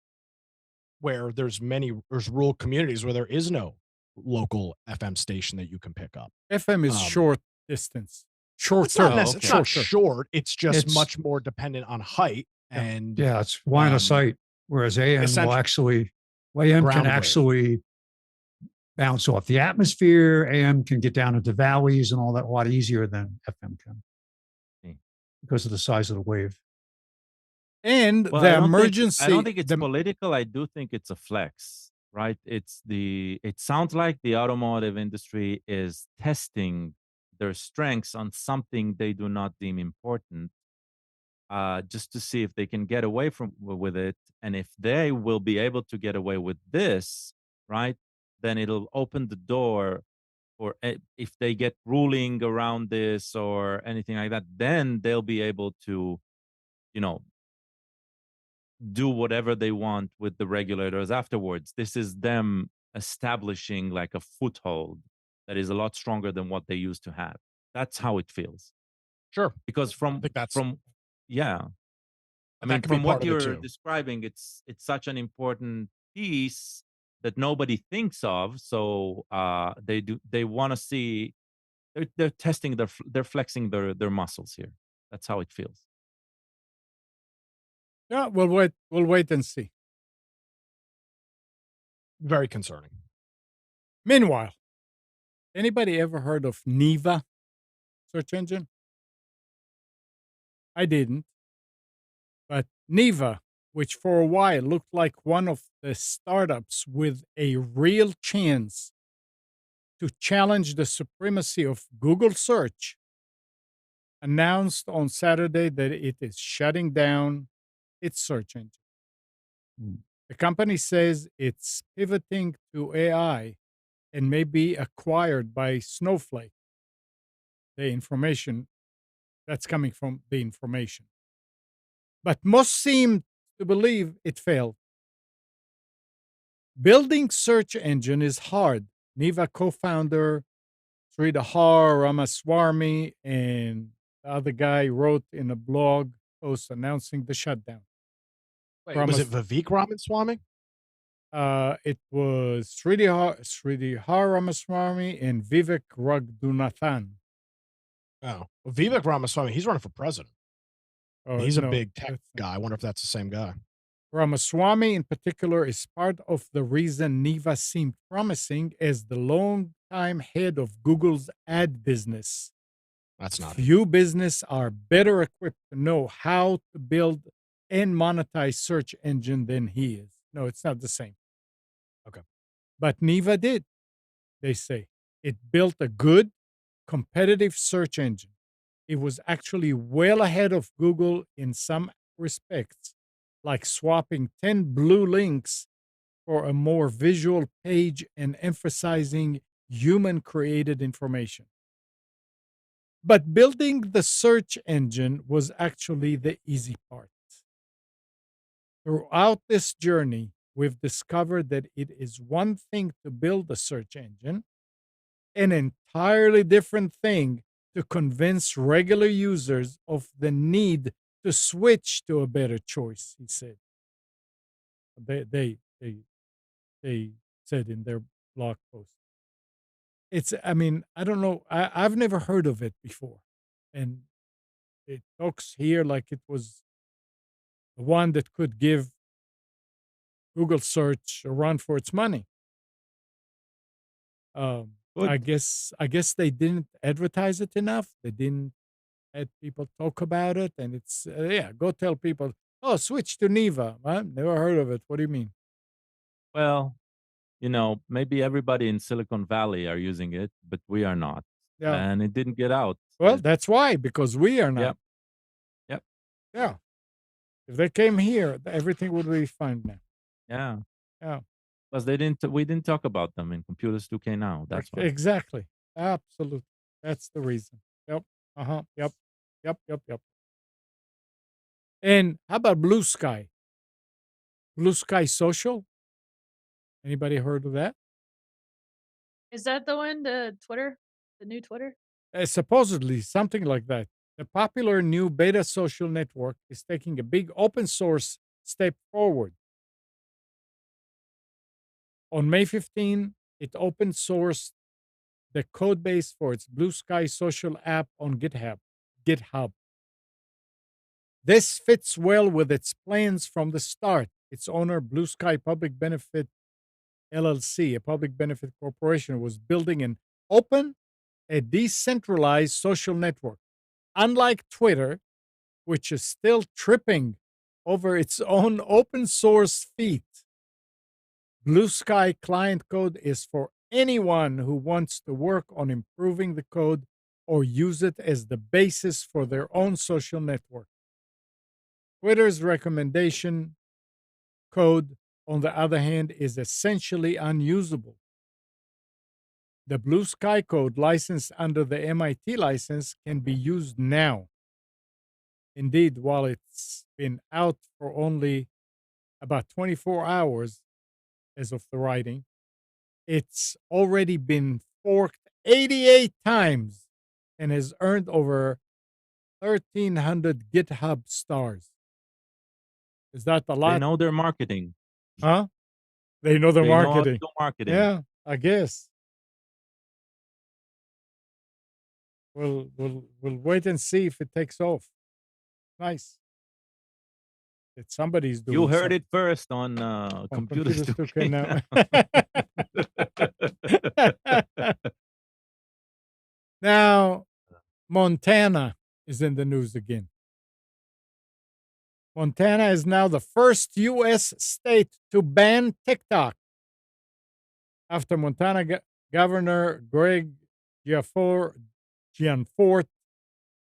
where there's rural communities where there is no local FM station that you can pick up. FM is short distance. Short It's not, term. it's not short. It's just It's- much more dependent on height and Yeah, it's line of sight. Whereas AM AM Ground can wave. actually bounce off the atmosphere. AM can get down into valleys and all that a lot easier than FM can because of the size of the wave. And Well, the emergency. I don't think it's political. I do think it's a flex, right? It sounds like the automotive industry is testing their strengths on something they do not deem important, just to see if they can get away with it. And if they will be able to get away with this, right, then it'll open the door. Or if they get ruling around this or anything like that, then they'll be able to, do whatever they want with the regulators afterwards. This is them establishing like a foothold that is a lot stronger than what they used to have. That's how it feels. Sure. Because I think that's yeah. I that mean, could be from part what of it you're too. describing, it's such an important piece that nobody thinks of. So they want to see they're testing they're flexing their muscles here. That's how it feels. Yeah, we'll wait and see. Very concerning. Meanwhile, anybody ever heard of Neeva search engine? I didn't. But Neeva, which for a while looked like one of the startups with a real chance to challenge the supremacy of Google search, announced on Saturday that it is shutting down its search engine. The company says it's pivoting to AI and may be acquired by Snowflake. The information that's coming from the information. But most seem to believe it failed. Building search engine is hard. Neeva co-founder Sridhar Ramaswamy and the other guy wrote in a blog post announcing the shutdown. Wait, was it Vivek Ramaswamy? It was Sridhar Ramaswamy and Vivek Raghunathan. Oh, well, Vivek Ramaswamy, he's running for president. He's a big tech guy. I wonder if that's the same guy. Ramaswamy, in particular, is part of the reason Neeva seemed promising as the longtime head of Google's ad business. That's not Few businesses are better equipped to know how to build and monetize search engine than he is. No, it's not the same. Okay. But Neeva did, they say. It built a good, competitive search engine. It was actually well ahead of Google in some respects, like swapping 10 blue links for a more visual page and emphasizing human created information. But building the search engine was actually the easy part. Throughout this journey, we've discovered that it is one thing to build a search engine, an entirely different thing to convince regular users of the need to switch to a better choice, he said. They said in their blog post. I mean, I don't know. I've never heard of it before. And it talks here like it was the one that could give Google search a run for its money. I Good. guess they didn't advertise it enough. They didn't let people talk about it, and it's yeah. Go tell people, oh, switch to Neeva. Huh? Never heard of it. What do you mean? Well, maybe everybody in Silicon Valley are using it, but we are not. Yeah. And it didn't get out. Well, that's why, because we are not. Yep. Yep. Yeah. If they came here, everything would be fine now. Yeah. Yeah. Plus, we didn't talk about them in Computers 2K now. That's why. Exactly. Absolutely. That's the reason. Yep. Yep. Yep. And how about Blue Sky? Blue Sky Social? Anybody heard of that? Is that the one, the new Twitter? Supposedly, something like that. The popular new beta social network is taking a big open source step forward. On May 15, it open sourced the code base for its Blue Sky social app on GitHub. This fits well with its plans from the start. Its owner, Blue Sky Public Benefit LLC, a public benefit corporation, was building an open, a decentralized social network. Unlike Twitter, which is still tripping over its own open source feat, Blue Sky client code is for anyone who wants to work on improving the code or use it as the basis for their own social network. Twitter's recommendation code, on the other hand, is essentially unusable. The Blue Sky code, licensed under the MIT license, can be used now. Indeed, while it's been out for only about 24 hours as of the writing, it's already been forked 88 times and has earned over 1,300 GitHub stars. Is that a lot? They know their marketing. Huh? They know the They know how to marketing. do marketing. Yeah, I guess. We'll wait and see if it takes off. Nice. That somebody's doing. You heard something. it first on Computers 2K now. Now, Montana is in the news again. Montana is now the first U.S. state to ban TikTok after Montana Governor Greg Gianforte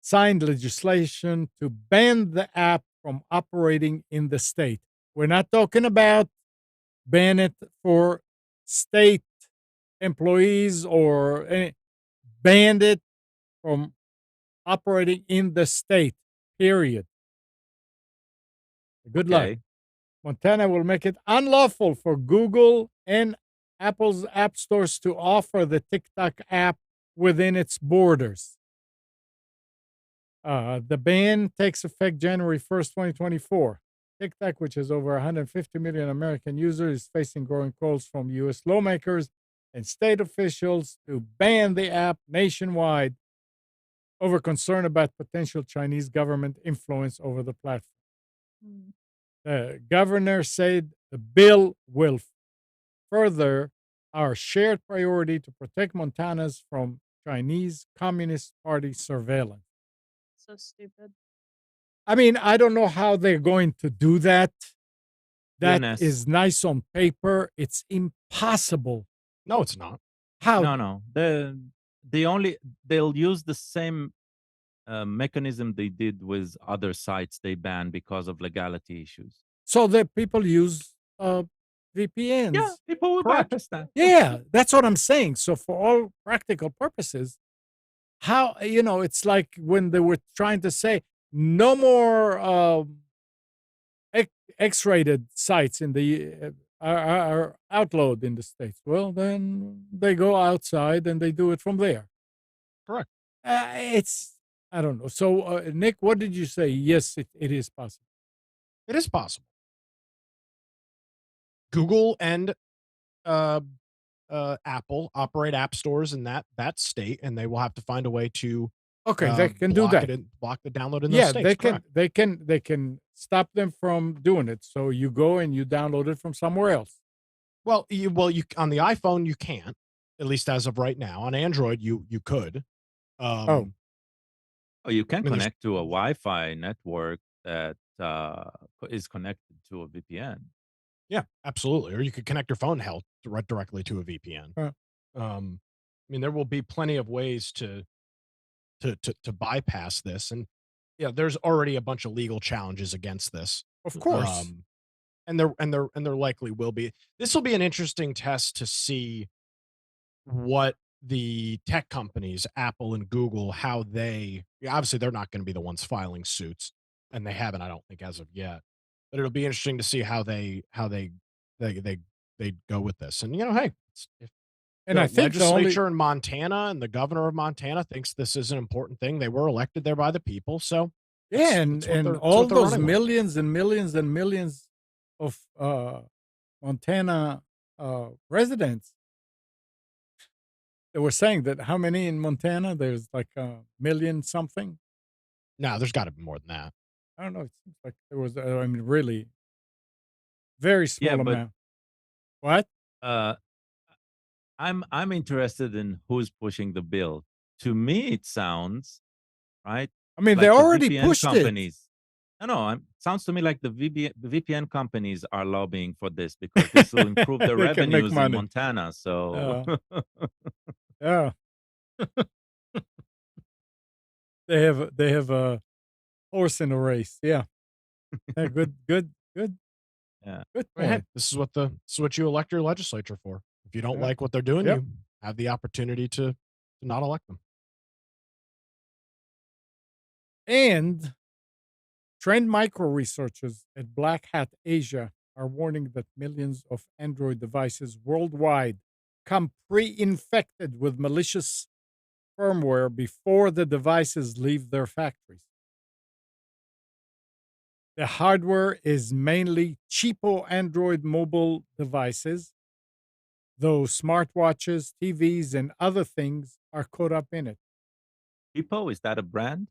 signed legislation to ban the app from operating in the state. We're not talking about ban it for state employees or banned it from operating in the state, period. Good luck. Montana will make it unlawful for Google and Apple's app stores to offer the TikTok app within its borders. The ban takes effect January 1st, 2024. TikTok, which has over 150 million American users, is facing growing calls from U.S. lawmakers and state officials to ban the app nationwide over concern about potential Chinese government influence over the platform. The governor said the bill will further our shared priority to protect Montanans from Chinese Communist Party surveillance. So stupid. I mean, I don't know how they're going to do that. That DNS. is nice on paper. It's impossible. No, it's not. How? No. They'll use the same mechanism they did with other sites they banned because of legality issues. So that people use VPNs. Yeah, people will Correct. bypass that. Yeah, that's what I'm saying. So for all practical purposes, how it's like when they were trying to say no more X-rated sites in the are outlawed in the states. Well, then they go outside and they do it from there. Correct. It's I don't know. So Nick, what did you say? Yes, it is possible. It is possible. Google and uh, Apple operate app stores in that state, and they will have to find a way to Okay, they can do block that. it and block the download in those Yeah, states. Correct. they can stop them from doing it. So you go and you download it from somewhere else. Well, you on the iPhone you can't, at least as of right now. On Android, you could. Oh. Oh, you can I mean, there's- connect to a Wi-Fi network that is connected to a VPN. Yeah, absolutely. Or you could connect your phone held directly to a VPN. Huh. I mean, there will be plenty of ways to bypass this, and yeah, there's already a bunch of legal challenges against this. Of course. And there likely will be. This will be an interesting test to see what the tech companies, Apple and Google, how they obviously they're not going to be the ones filing suits, and they haven't, I don't think, as of yet. But it'll be interesting to see how they go with this. And hey, if And the I think the only legislature in Montana and the governor of Montana thinks this is an important thing. They were elected there by the people, so yeah, that's what and that's all what they're those running with. millions and millions and millions of Montana residents. They were saying that how many in Montana? There's like a million something. No, there's got to be more than that. I don't know. It seems like there was. I mean, really, very Yeah, small but amount. What? uh, I'm interested in who's pushing the bill. To me, it sounds right I mean, they like the already VPN pushed it. companies. No, sounds to me like the VPN companies are lobbying for this because this will improve their They can make revenues in money. Montana. So Yeah. They have a horse in a race. Yeah. Yeah, good. yeah, Good Well, hey, point. this is what you elect your legislature for. If you don't Yeah. like what they're doing, Yep. you have the opportunity to not elect them. And Trend Micro researchers at Black Hat Asia are warning that millions of Android devices worldwide come pre-infected with malicious firmware before the devices leave their factories. The hardware is mainly cheapo Android mobile devices, though smartwatches, TVs, and other things are caught up in it. Hippo, is that a brand?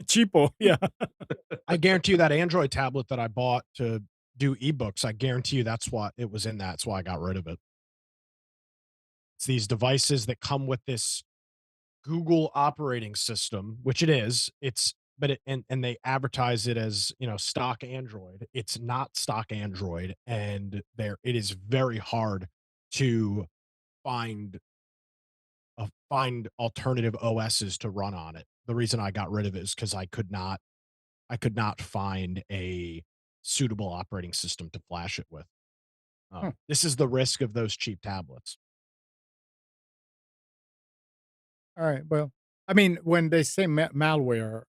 Cheapo, yeah. I guarantee you that Android tablet that I bought to do ebooks, I guarantee you that's what it was in that. That's why I got rid of it. It's these devices that come with this Google operating system, which it is. It's but it, and they advertise it as stock Android. It's not stock Android, and it is very hard to find find alternative OSs to run on it. The reason I got rid of it is because I could not find a suitable operating system to flash it with. Huh. This is the risk of those cheap tablets. All right. Well, I mean, when they say malware,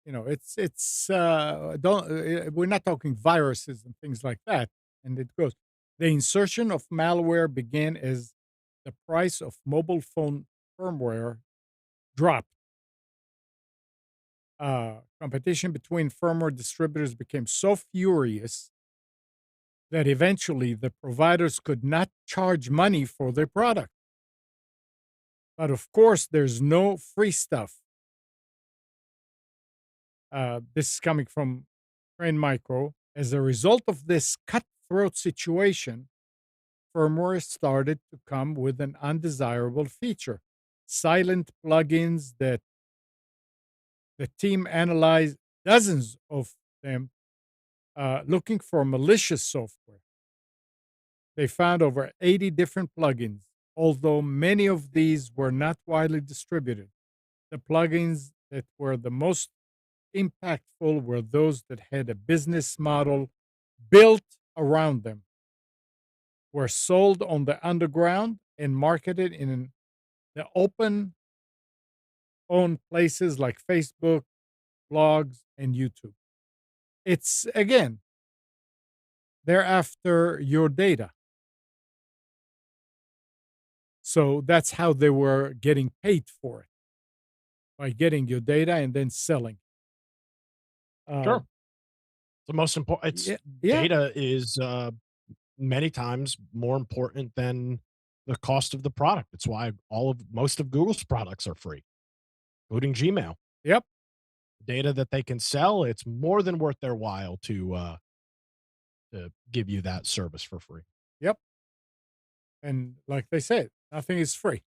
it's don't we're not talking viruses and things like that. And it goes. The insertion of malware began as the price of mobile phone firmware dropped. Competition between firmware distributors became so furious that eventually the providers could not charge money for their product. But of course, there's no free stuff. This is coming from Trend Micro. As a result of this cutthroat situation, firmware started to come with an undesirable feature: silent plugins that the team analyzed dozens of them looking for malicious software. They found over 80 different plugins, although many of these were not widely distributed. The plugins that were the most impactful were those that had a business model built around them. were sold on the underground and marketed in the open owned places like Facebook, blogs, and YouTube. It's again, they're after your data. So that's how they were getting paid for it, by getting your data and then selling. Sure. Um, The most important. It's yeah, yeah, data is many times more important than the cost of the product. It's why most of Google's products are free, including Gmail. yep, Data that they can sell, it's more than worth their while to give you that service for free. yep. And like they said, nothing is free.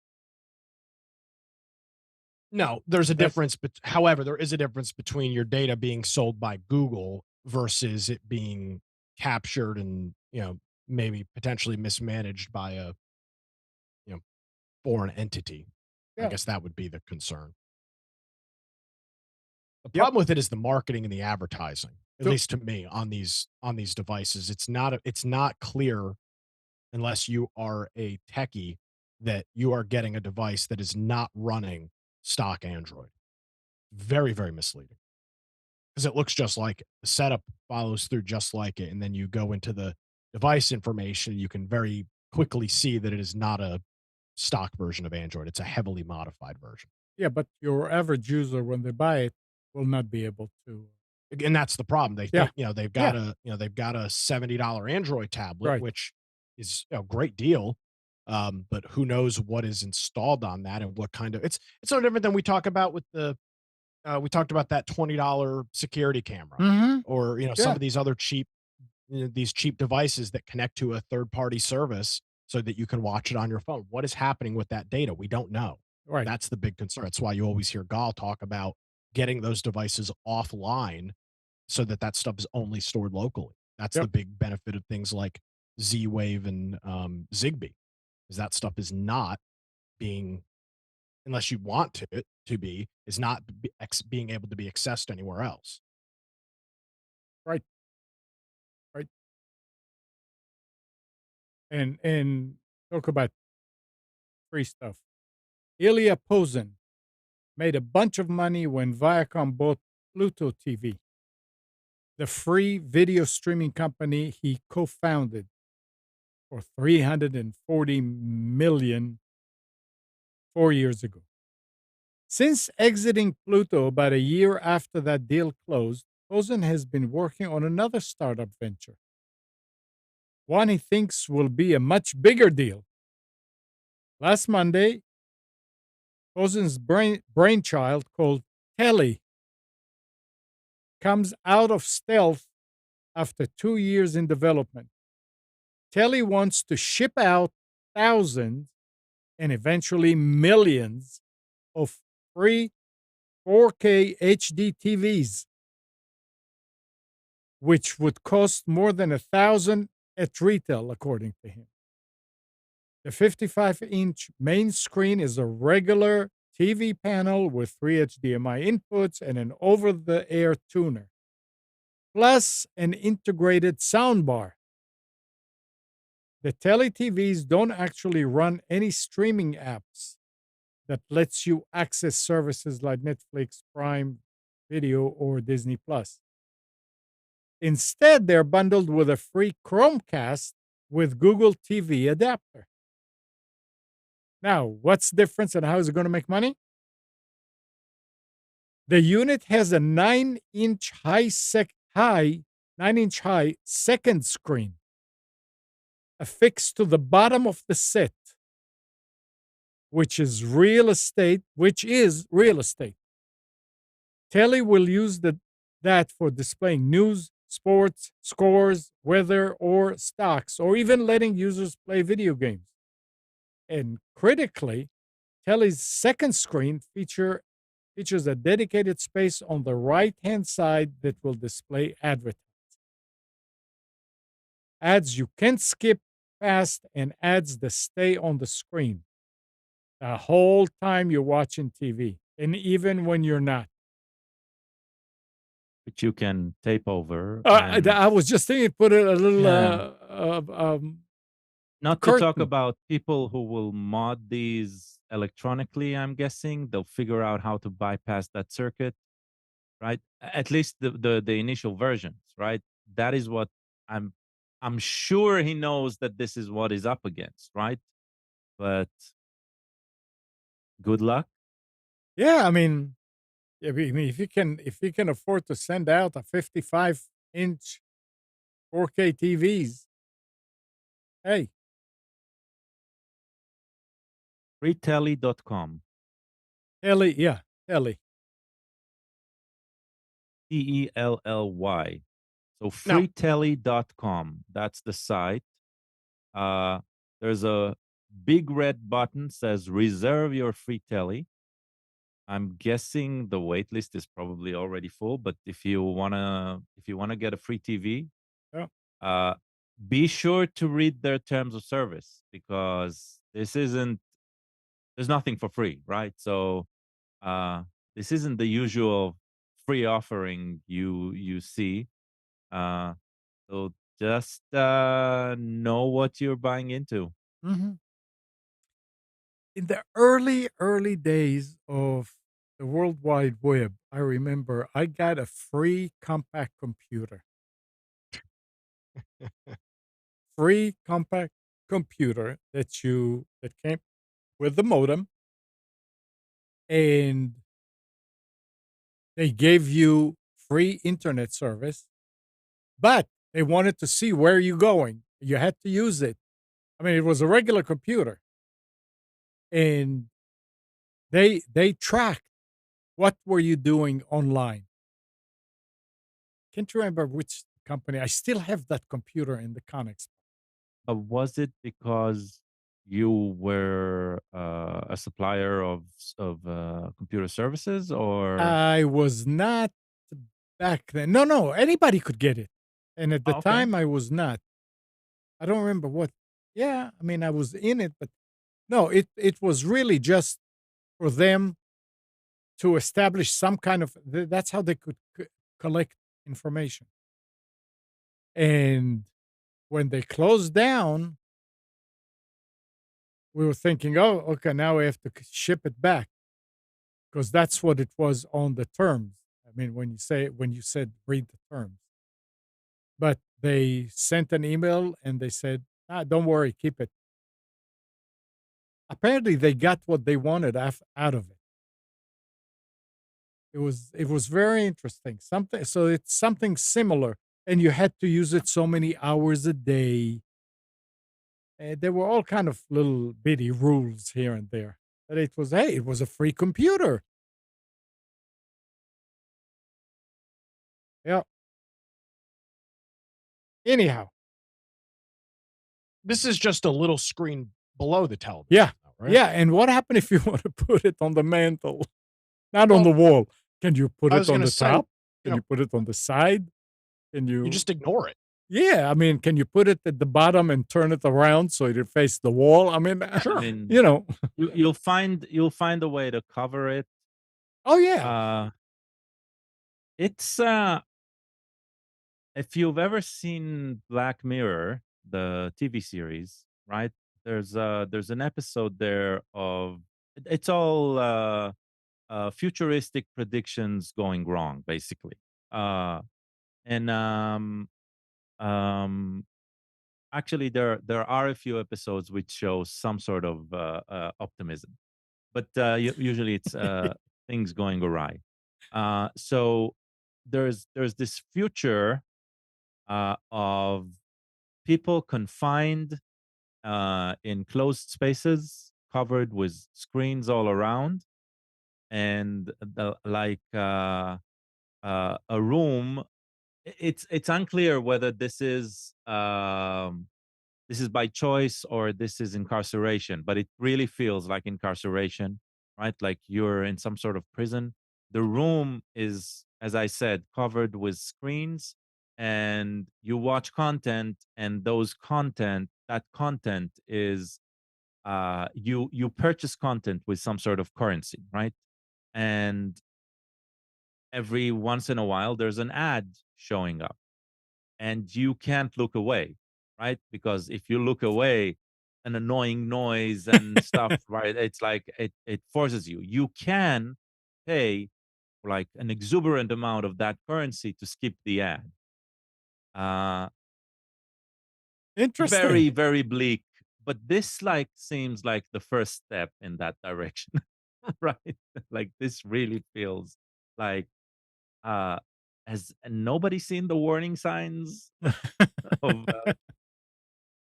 No, there's a That's difference, but however, there is a difference between your data being sold by Google versus it being captured and, maybe potentially mismanaged by a, you know, foreign entity. I yeah, guess that would be the concern. The yep. problem with it is the marketing and the advertising, at So least to me, on these devices. It's not clear unless you are a techie that you are getting a device that is not running stock Android. Very, very misleading because it looks just like it. The setup follows through just like it. And then you go into the device information, you can very quickly see that it is not a stock version of Android. It's a heavily modified version. yeah, but your average user, when they buy it, will not be able to. And that's the problem. They Yeah, think, they've yeah, got a $70 Android tablet, right. which is a great deal. But who knows what is installed on that and what kind of it's no different than we talk about with we talked about that $20 security camera Mm-hmm. or some Yeah, of these other these cheap devices that connect to a third party service so that you can watch it on your phone. What is happening with that data? We don't know. right. That's the big concern. That's why you always hear Gall talk about getting those devices offline so that that stuff is only stored locally. That's the Yep, big benefit of things like Z-Wave and Zigbee, is that stuff is not being, unless you want to be, is not being able to be accessed anywhere else. right, right. And talk about free stuff. Ilya Posen made a bunch of money when Viacom bought Pluto TV, the free video streaming company he co-founded for 340 million 4 years ago. Since exiting Pluto about a year after that deal closed, Posen has been working on another startup venture, one he thinks will be a much bigger deal. Last Monday, Posen's brainchild called Telly comes out of stealth after 2 years in development. Telly wants to ship out thousands and eventually millions of free 4K HD TVs, which would cost more than 1,000 at retail, according to him. The 55-inch main screen is a regular TV panel with 3 HDMI inputs and an over-the-air tuner, plus an integrated soundbar. The Tele TVs don't actually run any streaming apps that lets you access services like Netflix, Prime Video, or Disney Plus. Instead, they're bundled with a free Chromecast with Google TV adapter. Now, what's the difference and how is it going to make money? The unit has a 9-inch high 9-inch high second screen affixed to the bottom of the set, which is real estate. Telly will use that for displaying news, sports, scores, weather, or stocks, or even letting users play video games. And critically, Telly's second screen features a dedicated space on the right-hand side that will display ads you can't skip past, and ads that stay on the screen the whole time you're watching TV, and even when you're not. Which you can tape over and I was just thinking, put a little yeah. Not to talk curtain. about people who will mod these electronically, I'm guessing. They'll figure out how to bypass that circuit, right? At least the initial versions, right? That is what I'm I'm sure he knows that this is what he's up against, right? But good luck. Yeah, I mean, if you can afford to send out a 55-inch 4K TVs, hey, Freetelly.com. Ellie, yeah, Ellie. Tellly. So Now, freetelly.com. That's the site. Uh, there's a big red button says reserve your free telly. I'm guessing the wait list is probably already full, but if you wanna get a free TV, yeah, uh, be sure to read their terms of service because there's nothing for free, right? So uh, this isn't the usual free offering you see. Uh, so just know what you're buying into. mhm. In the early days of the World Wide Web, I remember I got a free compact computer. Free compact computer that came with the modem, and they gave you free internet service, but they wanted to see where you're going. You had to use it. I mean, it was a regular computer, and they tracked what were you doing online. Can't remember which company. I still have that computer in the Connex. Was it because you were a supplier of computer services, or I was not back then. No, no, anybody could get it. And at the oh, okay? time I was not. I don't remember what. Yeah, I mean I was in it, but no, it was really just for them to establish some kind of that's how they could collect information. And when they closed down, we were thinking, "Oh, okay, now we have to ship it back." Because that's what it was on the terms. I mean, when you said read the terms, but they sent an email and they said, don't worry, keep it. Apparently, they got what they wanted out of it. It was very interesting. Something so it's something similar, and you had to use it so many hours a day. There were all kind of little bitty rules here and there. But it was a free computer. Yeah. Anyhow, This is just a little screen below the television, yeah, though, right? yeah. And what happened if you want to put it on the mantle? Not on Well, the wall. Can you put I it was on gonna the say, top? Can you put it on the side? Can you you just ignore it. Yeah, I mean, can you put it at the bottom and turn it around so it face the wall? I mean, I Sure. mean, you know. you'll find a way to cover it. Oh, yeah. Uh, it's if you've ever seen Black Mirror, the TV series, right? There's an episode there of it's all futuristic predictions going wrong, basically. Uh, and um, Actually, there are a few episodes which show some sort of optimism, but usually it's things going awry. So there's this future of people confined in closed spaces, covered with screens all around, and a room. It's unclear whether this is by choice or this is incarceration, but it really feels like incarceration, right? Like you're in some sort of prison. The room is, as I said, covered with screens, and you watch content, and that content is you purchase content with some sort of currency, right? And every once in a while there's an ad showing up, and you can't look away, right? Because if you look away, an annoying noise and stuff, right? It's like it forces you. You can pay like an exuberant amount of that currency to skip the ad. Uh, Interesting. very, very bleak. But this like seems like the first step in that direction, right? Like this really feels like uh has nobody seen the warning signs of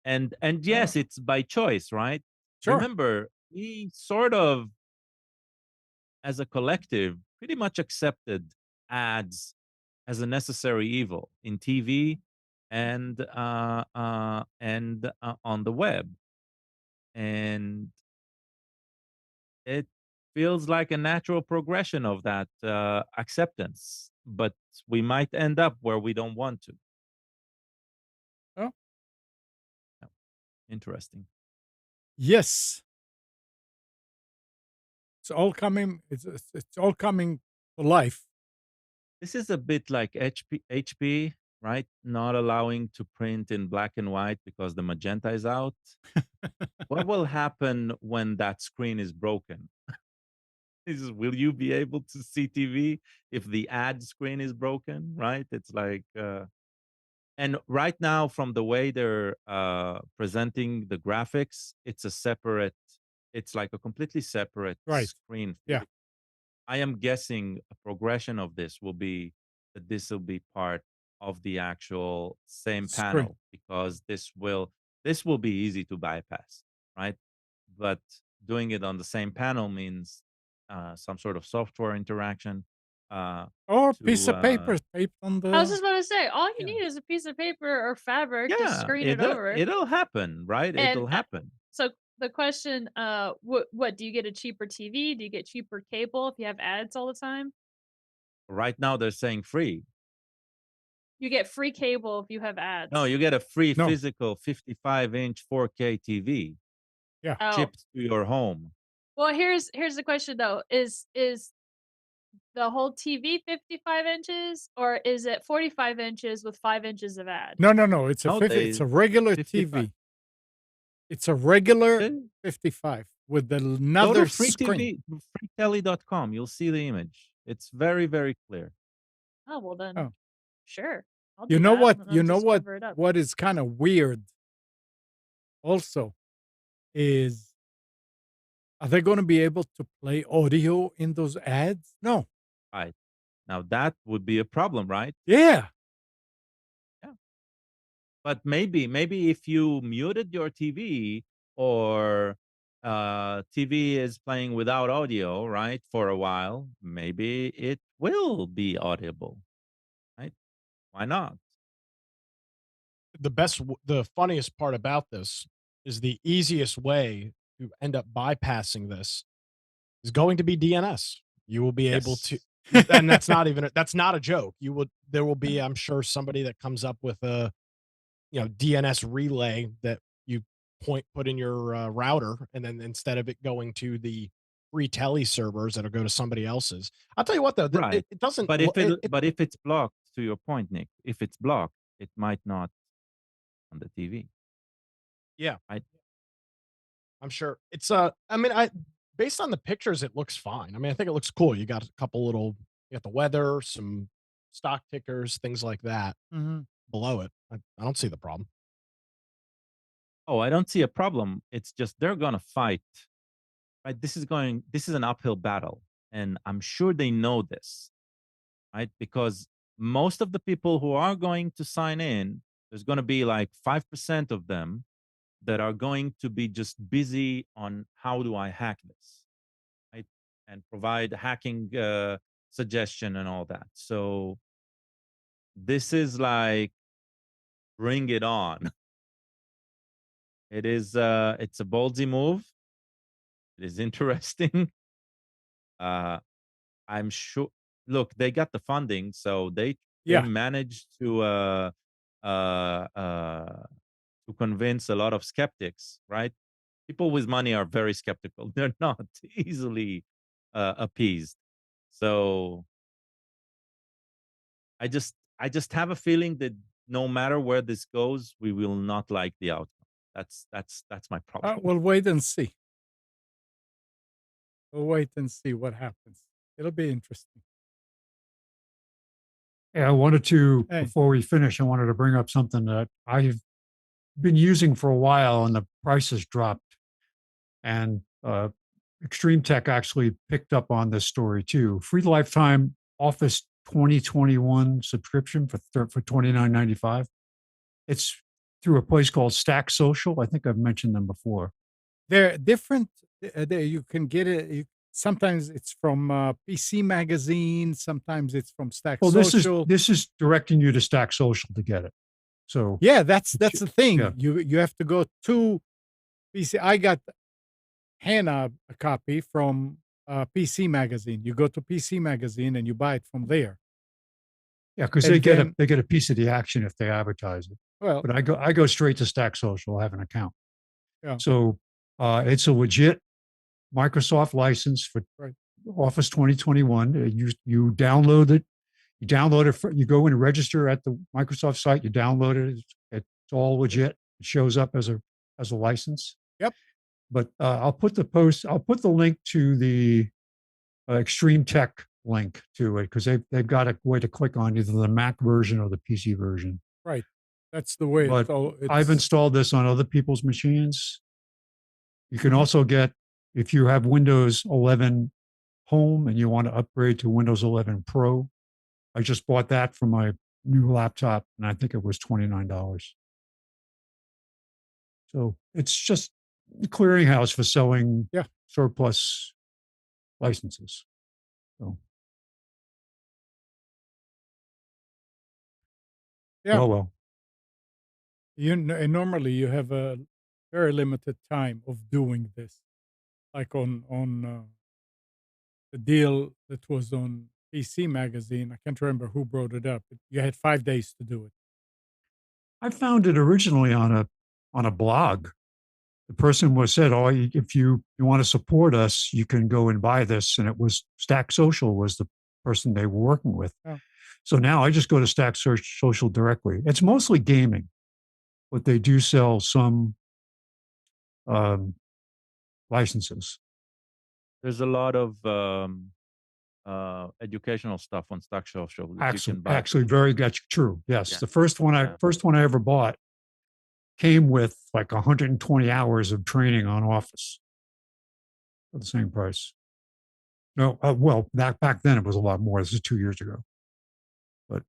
and Uh, yes, it's by choice, right? sure. Remember, we sort of as a collective pretty much accepted ads as a necessary evil in TV and on the web, and it feels like a natural progression of that acceptance. But we might end up where we don't want to. Oh, Yeah, interesting. yes. It's all coming. It's all coming to life. This is a bit like HP, right? Not allowing to print in black and white because the magenta is out. What will happen when that screen is broken? Will you be able to see TV if the ad screen is broken? Right? It's like, and right now, from the way they're presenting the graphics, it's a separate. It's like a completely separate Right. screen. Yeah. I am guessing a progression of this will be that this will be part of the actual same Screen. panel because this will be easy to bypass, right? But doing it on the same panel means some sort of software interaction. Uh, Or piece to of paper taped on I was the. just about to say, all you Yeah. need is a piece of paper or fabric to Yeah, screen it over. it'll happen, right? And It'll happen. so the question, what do you get a cheaper TV? Do you get cheaper cable if you have ads all the time? Right now, they're saying free. You get free cable if you have No, ads. you get a free No. physical 55-inch 4K TV Yeah. Oh, shipped to your home. well, here's the question though: is the whole TV 55 inches, or is it 45 inches with 5 inches of ad? No. No. No. It's a No, 50. It's they a regular 55. TV. It's a regular Okay. 55 with Go to another free screen. TV, freetelly.com. You'll see the image. It's very, very clear. Oh well, then Oh, sure, I'll you do know that, what? and You I'll know just what? cover it up. What is kind of weird also is, are they going to be able to play audio in those ads? No. Right. Now that would be a problem, right? Yeah. Yeah. But maybe if you muted your TV or TV is playing without audio, right, for a while, maybe it will be audible, right? Why not? The funniest part about this is the easiest way to end up bypassing this is going to be DNS. You will be able to, Yes. and that's not a joke. There will be, I'm sure, somebody that comes up with a DNS relay that you put in your router, and then instead of it going to the free tele servers, that'll go to somebody else's. I'll tell you what though, Right. it doesn't. But if it's blocked, to your point, Nick, if it's blocked, it might not on the TV. Yeah, Right? I'm sure it's I mean, I based on the pictures, it looks fine. I mean, I think it looks cool. You got a couple little, you got the weather, some stock tickers, things like that Mhm. below it. I don't see the problem. Oh, I don't see a problem. It's just they're gonna fight. Right? This is an uphill battle. And I'm sure they know this, right? Because most of the people who are going to sign in, there's going to be like 5% of them that are going to be just busy on how do I hack this, right? And provide hacking suggestion and all that. So this is like bring it on. It's a ballsy move. It is interesting. Uh I'm sure. Look, they got the funding, so they Yeah. managed uh, uh, to convince a lot of skeptics, right? People with money are very skeptical. They're not easily appeased. So I just have a feeling that no matter where this goes, we will not like the outcome. That's my problem. We'll wait and see. We'll wait and see what happens. It'll be interesting. Yeah, I wanted to, Hey, before we finish, I wanted to bring up something that I've been using for a while and the prices dropped. And Extreme Tech actually picked up on this story too. Free lifetime Office 2021 subscription for $29.95. It's through a place called Stack Social. I think I've mentioned them before. they're different. You can get it. Sometimes it's from PC Magazine. Sometimes it's from Stack Well, Social. this is directing you to Stack Social to get it. So Yeah, that's it's- the thing. yeah. You have to go to PC. I got Hannah a copy from PC Magazine. You go to PC Magazine and you buy it from there. Yeah, because And then, they get a piece of the action if they advertise it. well, But I go straight to Stack Social. I have an account. yeah, So it's a legit Microsoft license for right, Office 2021. You download it. You download it. You go and register at the Microsoft site. You download it. It's all legit. It shows up as a license. yep. But I'll put the link to the Extreme Tech link to it because they've got a way to click on either the Mac version or the PC version. Right. That's the way But I've it's installed this on other people's machines. You can Mhm. also get, if you have Windows 11 Home and you want to upgrade to Windows 11 Pro, I just bought that for my new laptop and I think it was $29. So it's just a clearinghouse for selling Yeah. surplus licenses. So, Yeah. well. And normally you have a very limited time of doing this, like on the deal that was on PC Magazine. I can't remember who brought it up. You had 5 days to do it. I found it originally on a blog. The person was said, "Oh, if you want to support us, you can go and buy this." And it was Stack Social was the person they were working with. Oh. So now I just go to Stack Social directly. It's mostly gaming, but they do sell some um, licenses. There's a lot of educational stuff on Stack Social that you can buy. Actually, very that's true. Yes, Yeah. the first one I ever bought came with like 120 hours of training on Office for the same price. No, well, back then it was a lot more. This is 2 years ago. But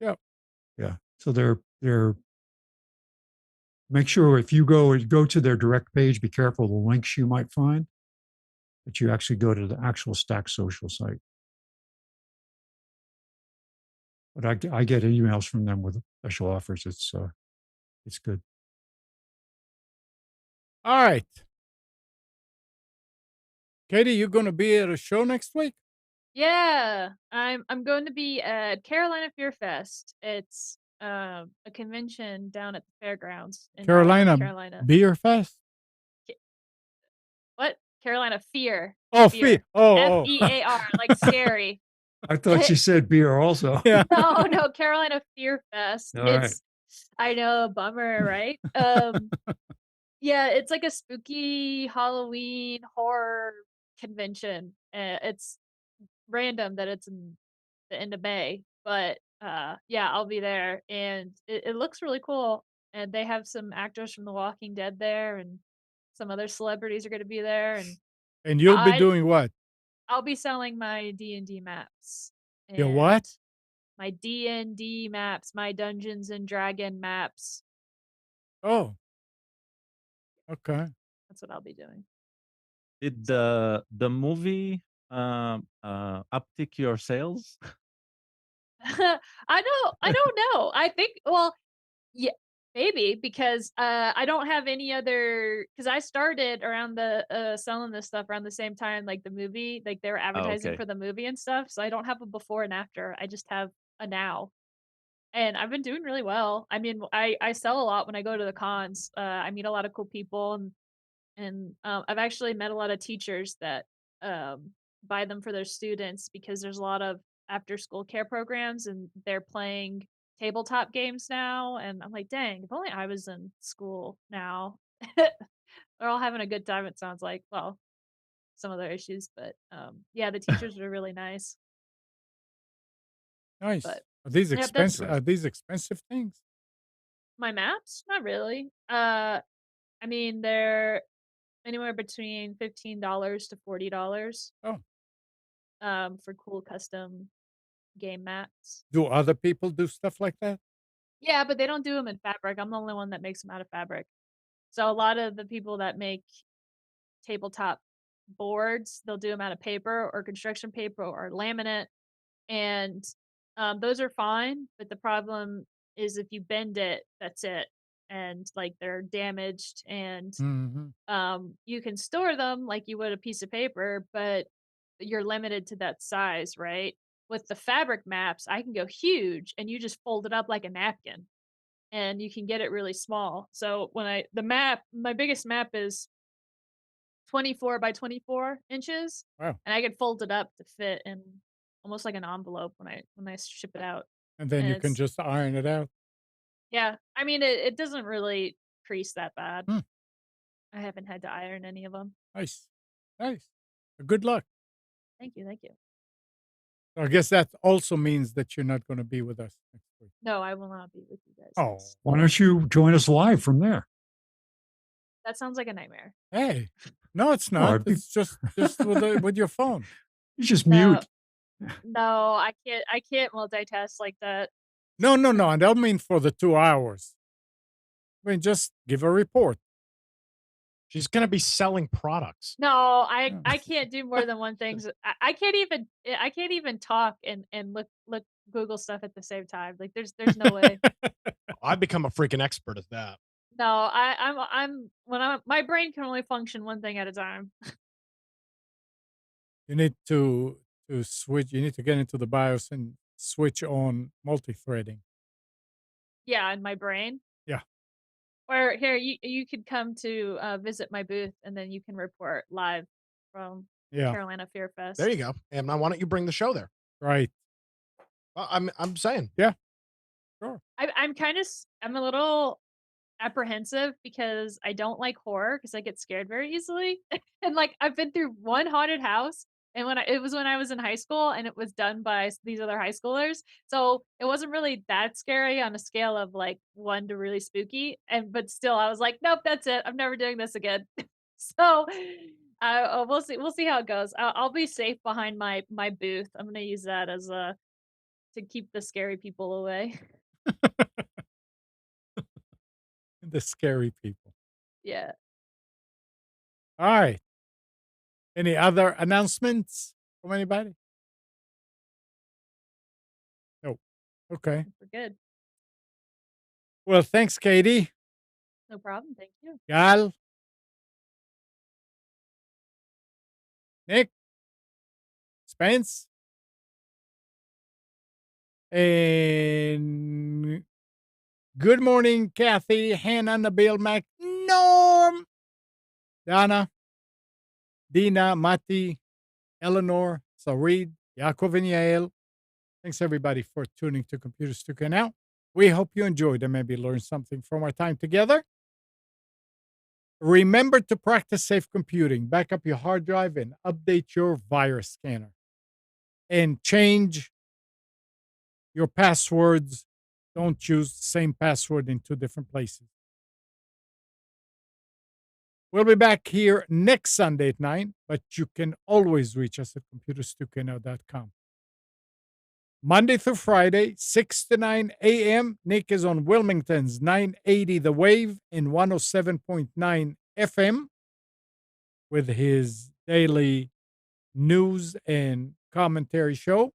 Yeah. yeah, so they're make sure if you go to their direct page, be careful of the links you might find. That you actually go to the actual Stack Social site. But I get emails from them with special offers. It's good. All right. Katie, you going to be at a show next week? Yeah, I'm going to be at Carolina Fear Fest. It's a convention down at the fairgrounds in Raleigh, North Carolina. Beer Fest? What? Carolina Fear. Oh, Fear. Oh. FEAR, like scary. I thought you said beer also. Yeah. No, Carolina Fear Fest. All right. It's I know, bummer, right? Yeah, it's like a spooky Halloween horror convention. It's random that it's in the end of May, but yeah, I'll be there, and it looks really cool. And they have some actors from The Walking Dead there, and some other celebrities are going to be there, and And you'll be I doing what? I'll be selling my D&D maps Your and what? my D&D maps, my Dungeons and Dragon maps. Oh, okay. That's what I'll be doing. Did the movie uptick your sales? I don't know. I think well, yeah, maybe because I don't have any other because I started around the selling this stuff around the same time like the movie, like they were Oh, advertising okay. for the movie and stuff. So I don't have a before and after. I just have a now. And I've been doing really well. I mean, I sell a lot when I go to the cons. I meet a lot of cool people and I've actually met a lot of teachers that buy them for their students because there's a lot of after school care programs and they're playing tabletop games now, and I'm like, dang, if only I was in school now. They're all having a good time, it sounds like. Well, some other issues, but yeah, the teachers are really nice. Nice. But Are these yep, that's expensive? Are these expensive things? my maps. Not really. I mean they're anywhere between $15 to $40 Oh, for cool custom game maps. do other people do stuff like that? Yeah, but they don't do them in fabric. I'm the only one that makes them out of fabric. So a lot of the people that make tabletop boards, they'll do them out of paper or construction paper or laminate, and those are fine. But the problem is if you bend it, that's it, and like they're damaged, and Hmm. you can store them like you would a piece of paper, but you're limited to that size, right? With the fabric maps, I can go huge, and you just fold it up like a napkin, and you can get it really small. So when my biggest map is 24 by 24 inches, Wow. and I can fold it up to fit in almost like an envelope when I ship it out. And then And you can it's just iron it out. yeah, I mean it doesn't really crease that bad. Hmm. I haven't had to iron any of them. Nice. Nice. Good luck. Thank you, thank you. So I guess that also means that you're not going to be with us next week. No, I will not be with you guys Oh, next. Why don't you join us live from there? That sounds like a nightmare. hey. No, it's Oh, not. it'd be, It's just with your phone. you just No, mute. no, I can't multitask like that. No, no, no. I don't mean for the 2 hours. I mean, just give a report. She's gonna be selling products. No, Yeah. I can't do more than one thing. I can't even I can't even talk and look Google stuff at the same time. Like there's no way. I've become a freaking expert at that. No, I'm when I my brain can only function one thing at a time. You need to switch. You need to get into the BIOS and switch on multi-threading. Yeah, in my brain. Yeah. Or here you could come to visit my booth and then you can report live from Yeah. Carolina Fear There Fest. you go. And now why don't you bring the show there? Right. I'm saying. Yeah. Sure. I'm a little apprehensive because I don't like horror because I get scared very easily. And like I've been through one haunted house and it was when I was in high school and it was done by these other high schoolers. So it wasn't really that scary on a scale of like 1 to really spooky. And but still I was like, nope, that's it. I'm never doing this again. So we'll see how it goes. I'll be safe behind my booth. I'm gonna use that as a to keep the scary people away. The scary people. Yeah. All right. Any other announcements from anybody? No. Okay. We're good. Well, thanks, Katie. No problem. Thank you. Gal, Nick, Spence, and good morning, Kathy, Hannah, Nabil, Mac, Norm, Donna, Dina, Mati, Eleanor, Sarid, Yaakov, and Yael. Thanks, everybody, for tuning to Computers 2K Now. We hope you enjoyed and maybe learned something from our time together. Remember to practice safe computing. Back up your hard drive and update your virus scanner. And change your passwords. Don't use the same password in 2 different places. We'll be back here next Sunday at 9, but you can always reach us at computers2know.com. Monday through Friday, 6 to 9 a.m. Nick is on Wilmington's 980 The Wave and 107.9 FM with his daily news and commentary show.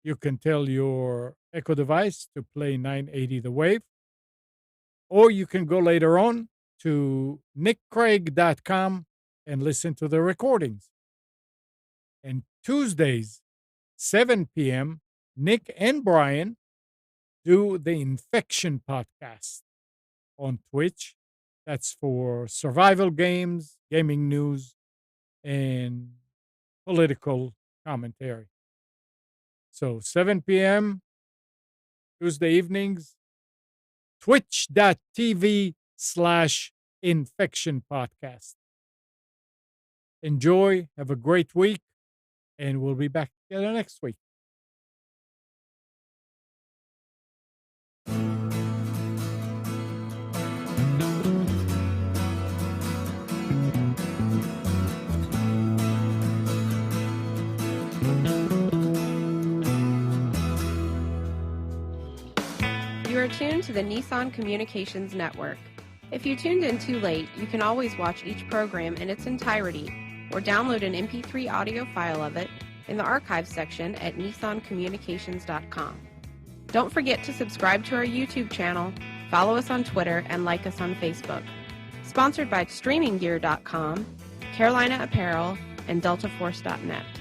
You can tell your Echo device to play 980 The Wave, or you can go later on to nickcraig.com and listen to the recordings. And Tuesdays, 7 p.m., Nick and Brian do the Infection podcast on Twitch. That's for survival games, gaming news, and political commentary. So 7 p.m., Tuesday evenings, twitch.tv/infection podcast. Enjoy, have a great week, and we'll be back together next week. You are tuned to the Nissan Communications Network. If you tuned in too late, you can always watch each program in its entirety or download an MP3 audio file of it in the archives section at nissancommunications.com. Don't forget to subscribe to our YouTube channel, follow us on Twitter, and like us on Facebook. Sponsored by StreamingGear.com, Carolina Apparel, and DeltaForce.net.